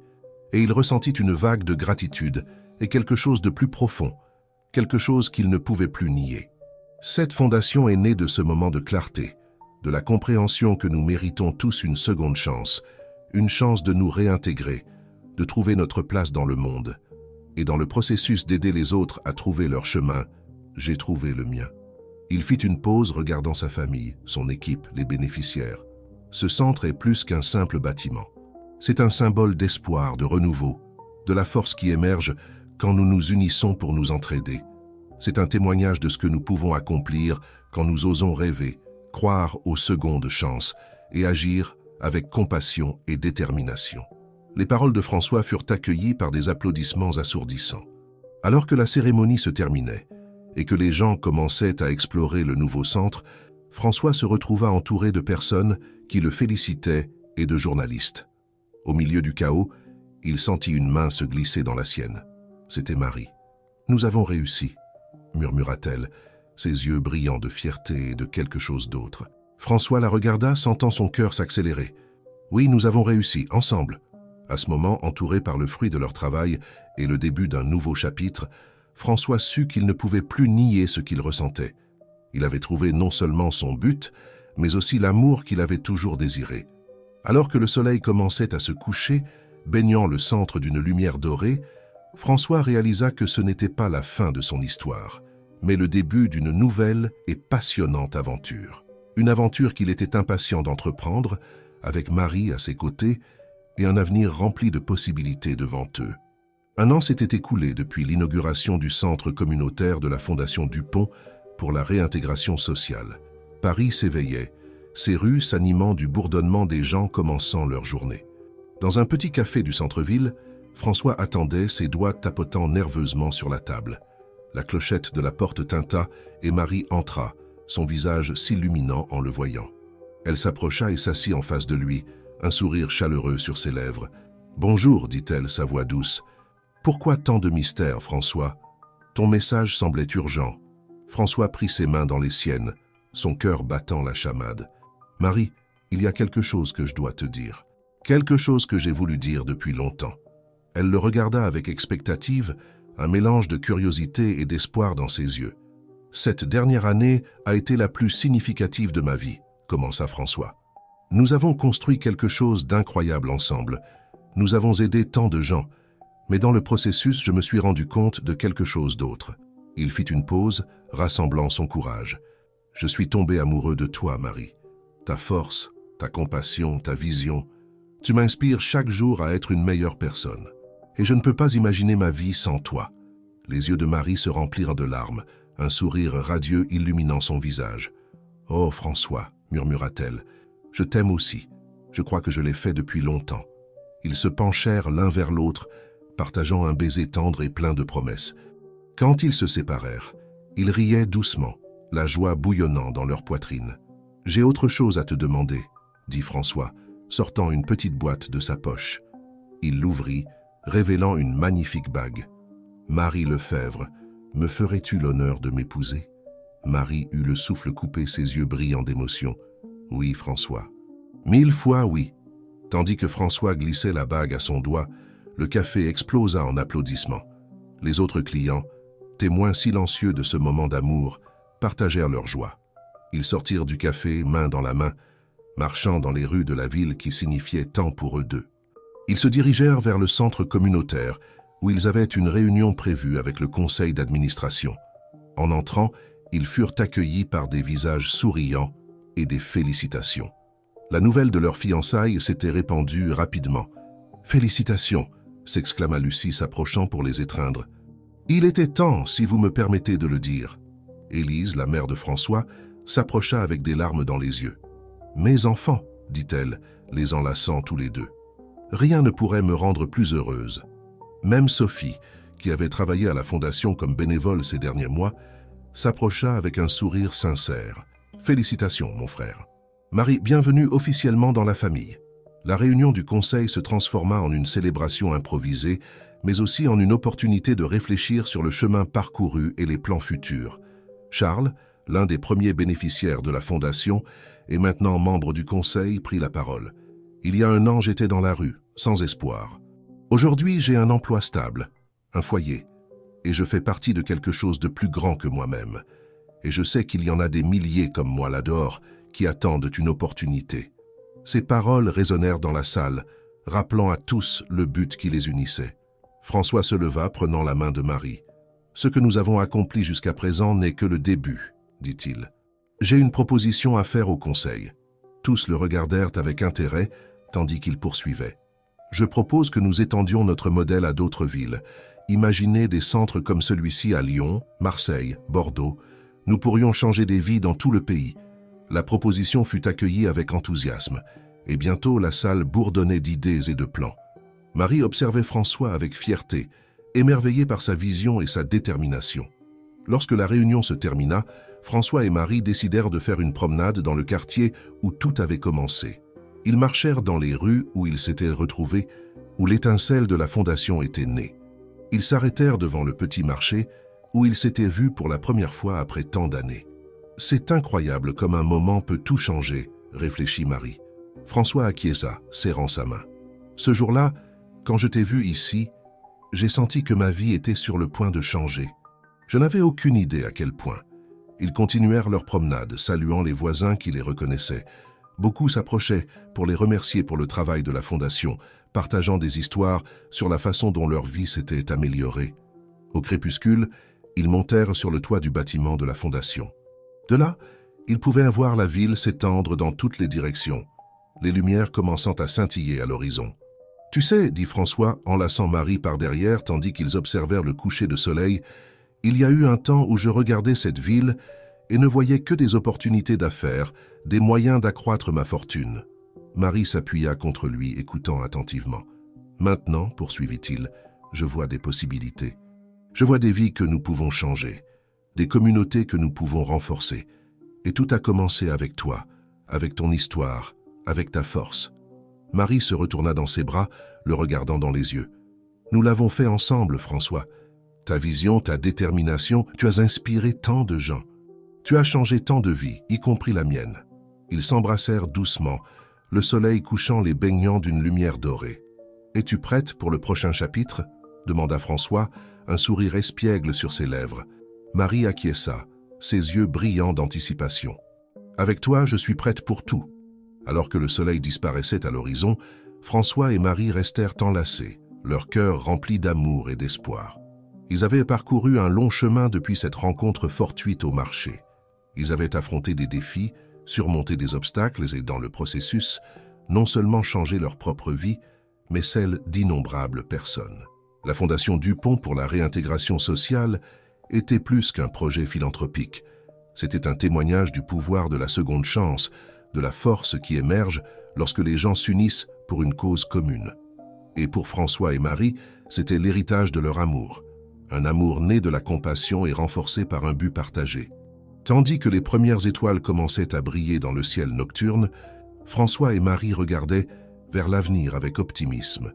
et il ressentit une vague de gratitude et quelque chose de plus profond, quelque chose qu'il ne pouvait plus nier. Cette fondation est née de ce moment de clarté, de la compréhension que nous méritons tous une seconde chance, une chance de nous réintégrer, de trouver notre place dans le monde. Et dans le processus d'aider les autres à trouver leur chemin, j'ai trouvé le mien. Il fit une pause regardant sa famille, son équipe, les bénéficiaires. Ce centre est plus qu'un simple bâtiment. C'est un symbole d'espoir, de renouveau, de la force qui émerge quand nous nous unissons pour nous entraider. C'est un témoignage de ce que nous pouvons accomplir quand nous osons rêver, croire aux secondes chances et agir avec compassion et détermination. Les paroles de François furent accueillies par des applaudissements assourdissants. Alors que la cérémonie se terminait et que les gens commençaient à explorer le nouveau centre, François se retrouva entouré de personnes qui le félicitaient et de journalistes. Au milieu du chaos, il sentit une main se glisser dans la sienne. C'était Marie. « Nous avons réussi », murmura-t-elle, ses yeux brillants de fierté et de quelque chose d'autre. François la regarda, sentant son cœur s'accélérer. « Oui, nous avons réussi, ensemble. » À ce moment, entouré par le fruit de leur travail et le début d'un nouveau chapitre, François sut qu'il ne pouvait plus nier ce qu'il ressentait. Il avait trouvé non seulement son but, mais aussi l'amour qu'il avait toujours désiré. Alors que le soleil commençait à se coucher, baignant le centre d'une lumière dorée, François réalisa que ce n'était pas la fin de son histoire, mais le début d'une nouvelle et passionnante aventure. Une aventure qu'il était impatient d'entreprendre, avec Marie à ses côtés, et un avenir rempli de possibilités devant eux. Un an s'était écoulé depuis l'inauguration du centre communautaire de la Fondation Dupont pour la réintégration sociale. Paris s'éveillait, ses rues s'animant du bourdonnement des gens commençant leur journée. Dans un petit café du centre-ville, François attendait, ses doigts tapotant nerveusement sur la table. La clochette de la porte tinta et Marie entra, son visage s'illuminant en le voyant. Elle s'approcha et s'assit en face de lui, un sourire chaleureux sur ses lèvres. « Bonjour, dit-elle, sa voix douce. Pourquoi tant de mystère, François? Ton message semblait urgent. » François prit ses mains dans les siennes, son cœur battant la chamade. « Marie, il y a quelque chose que je dois te dire. Quelque chose que j'ai voulu dire depuis longtemps. » Elle le regarda avec expectative, un mélange de curiosité et d'espoir dans ses yeux. « Cette dernière année a été la plus significative de ma vie, » commença François. « Nous avons construit quelque chose d'incroyable ensemble. Nous avons aidé tant de gens. Mais dans le processus, je me suis rendu compte de quelque chose d'autre. Il fit une pause, rassemblant son courage. « Je suis tombé amoureux de toi, Marie. Ta force, ta compassion, ta vision. Tu m'inspires chaque jour à être une meilleure personne. Et je ne peux pas imaginer ma vie sans toi. » Les yeux de Marie se remplirent de larmes, un sourire radieux illuminant son visage. « Oh, François, murmura-t-elle, je t'aime aussi. Je crois que je l'ai fait depuis longtemps. » Ils se penchèrent l'un vers l'autre, partageant un baiser tendre et plein de promesses. Quand ils se séparèrent, ils riaient doucement, la joie bouillonnant dans leur poitrine. « J'ai autre chose à te demander, » dit François, sortant une petite boîte de sa poche. Il l'ouvrit, révélant une magnifique bague. « Marie Lefebvre, me ferais-tu l'honneur de m'épouser ?» Marie eut le souffle coupé, ses yeux brillants d'émotion. « Oui, François. »« 1000 fois oui. » Tandis que François glissait la bague à son doigt, le café explosa en applaudissements. Les autres clients, témoins silencieux de ce moment d'amour, partagèrent leur joie. Ils sortirent du café, main dans la main, marchant dans les rues de la ville qui signifiait tant pour eux deux. Ils se dirigèrent vers le centre communautaire, où ils avaient une réunion prévue avec le conseil d'administration. En entrant, ils furent accueillis par des visages souriants et des félicitations. La nouvelle de leur fiançailles s'était répandue rapidement. « Félicitations !» s'exclama Lucie s'approchant pour les étreindre. « Il était temps, si vous me permettez de le dire. » Élise, la mère de François, s'approcha avec des larmes dans les yeux. « Mes enfants, dit-elle, les enlaçant tous les deux. Rien ne pourrait me rendre plus heureuse. » Même Sophie, qui avait travaillé à la Fondation comme bénévole ces derniers mois, s'approcha avec un sourire sincère. « Félicitations, mon frère. » Marie, bienvenue officiellement dans la famille. La réunion du conseil se transforma en une célébration improvisée, mais aussi en une opportunité de réfléchir sur le chemin parcouru et les plans futurs. Charles, l'un des premiers bénéficiaires de la Fondation, et maintenant membre du conseil, prit la parole. « Il y a un an, j'étais dans la rue, sans espoir. Aujourd'hui, j'ai un emploi stable, un foyer, et je fais partie de quelque chose de plus grand que moi-même. Et je sais qu'il y en a des milliers comme moi là-dehors qui attendent une opportunité. » Ces paroles résonnèrent dans la salle, rappelant à tous le but qui les unissait. François se leva, prenant la main de Marie. « Ce que nous avons accompli jusqu'à présent n'est que le début, » dit-il. « J'ai une proposition à faire au conseil. » Tous le regardèrent avec intérêt, tandis qu'il poursuivait. « Je propose que nous étendions notre modèle à d'autres villes. Imaginez des centres comme celui-ci à Lyon, Marseille, Bordeaux. Nous pourrions changer des vies dans tout le pays. » La proposition fut accueillie avec enthousiasme, et bientôt la salle bourdonnait d'idées et de plans. Marie observait François avec fierté, émerveillée par sa vision et sa détermination. Lorsque la réunion se termina, François et Marie décidèrent de faire une promenade dans le quartier où tout avait commencé. Ils marchèrent dans les rues où ils s'étaient retrouvés, où l'étincelle de la Fondation était née. Ils s'arrêtèrent devant le petit marché, où ils s'étaient vus pour la première fois après tant d'années. « C'est incroyable comme un moment peut tout changer », réfléchit Marie. François acquiesça, serrant sa main. « Ce jour-là, quand je t'ai vu ici, j'ai senti que ma vie était sur le point de changer. Je n'avais aucune idée à quel point. » Ils continuèrent leur promenade, saluant les voisins qui les reconnaissaient. Beaucoup s'approchaient pour les remercier pour le travail de la Fondation, partageant des histoires sur la façon dont leur vie s'était améliorée. Au crépuscule, ils montèrent sur le toit du bâtiment de la Fondation. De là, ils pouvaient voir la ville s'étendre dans toutes les directions, les lumières commençant à scintiller à l'horizon. « Tu sais, dit François, enlaçant Marie par derrière tandis qu'ils observèrent le coucher de soleil, il y a eu un temps où je regardais cette ville et ne voyais que des opportunités d'affaires, des moyens d'accroître ma fortune. » Marie s'appuya contre lui, écoutant attentivement. « Maintenant, poursuivit-il, je vois des possibilités. Je vois des vies que nous pouvons changer, des communautés que nous pouvons renforcer. Et tout a commencé avec toi, avec ton histoire, avec ta force. » Marie se retourna dans ses bras, le regardant dans les yeux. « Nous l'avons fait ensemble, François. Ta vision, ta détermination, tu as inspiré tant de gens. Tu as changé tant de vies, y compris la mienne. » Ils s'embrassèrent doucement, le soleil couchant les baignant d'une lumière dorée. « Es-tu prête pour le prochain chapitre ?» demanda François, un sourire espiègle sur ses lèvres. Marie acquiesça, ses yeux brillants d'anticipation. « Avec toi, je suis prête pour tout. » Alors que le soleil disparaissait à l'horizon, François et Marie restèrent enlacés, leur cœur rempli d'amour et d'espoir. Ils avaient parcouru un long chemin depuis cette rencontre fortuite au marché. Ils avaient affronté des défis, surmonté des obstacles et, dans le processus, non seulement changé leur propre vie, mais celle d'innombrables personnes. La Fondation Dupont pour la réintégration sociale était plus qu'un projet philanthropique. C'était un témoignage du pouvoir de la seconde chance, de la force qui émerge lorsque les gens s'unissent pour une cause commune. Et pour François et Marie, c'était l'héritage de leur amour. Un amour né de la compassion et renforcé par un but partagé. Tandis que les premières étoiles commençaient à briller dans le ciel nocturne, François et Marie regardaient vers l'avenir avec optimisme.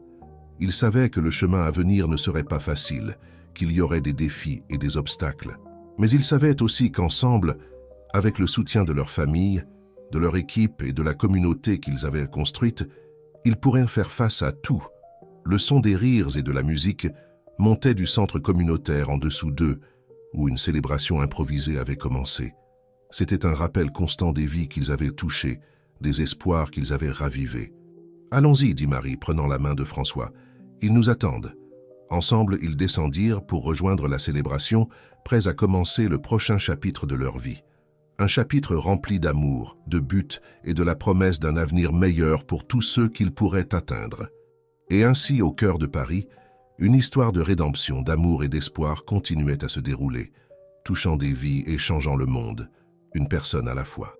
Ils savaient que le chemin à venir ne serait pas facile, qu'il y aurait des défis et des obstacles. Mais ils savaient aussi qu'ensemble, avec le soutien de leur famille, de leur équipe et de la communauté qu'ils avaient construite, ils pourraient faire face à tout. Le son des rires et de la musique montait du centre communautaire en dessous d'eux, où une célébration improvisée avait commencé. C'était un rappel constant des vies qu'ils avaient touchées, des espoirs qu'ils avaient ravivés. « Allons-y, dit Marie, prenant la main de François. Ils nous attendent. » Ensemble, ils descendirent pour rejoindre la célébration, prêts à commencer le prochain chapitre de leur vie. Un chapitre rempli d'amour, de buts et de la promesse d'un avenir meilleur pour tous ceux qu'ils pourraient atteindre. Et ainsi, au cœur de Paris, une histoire de rédemption, d'amour et d'espoir continuait à se dérouler, touchant des vies et changeant le monde, une personne à la fois.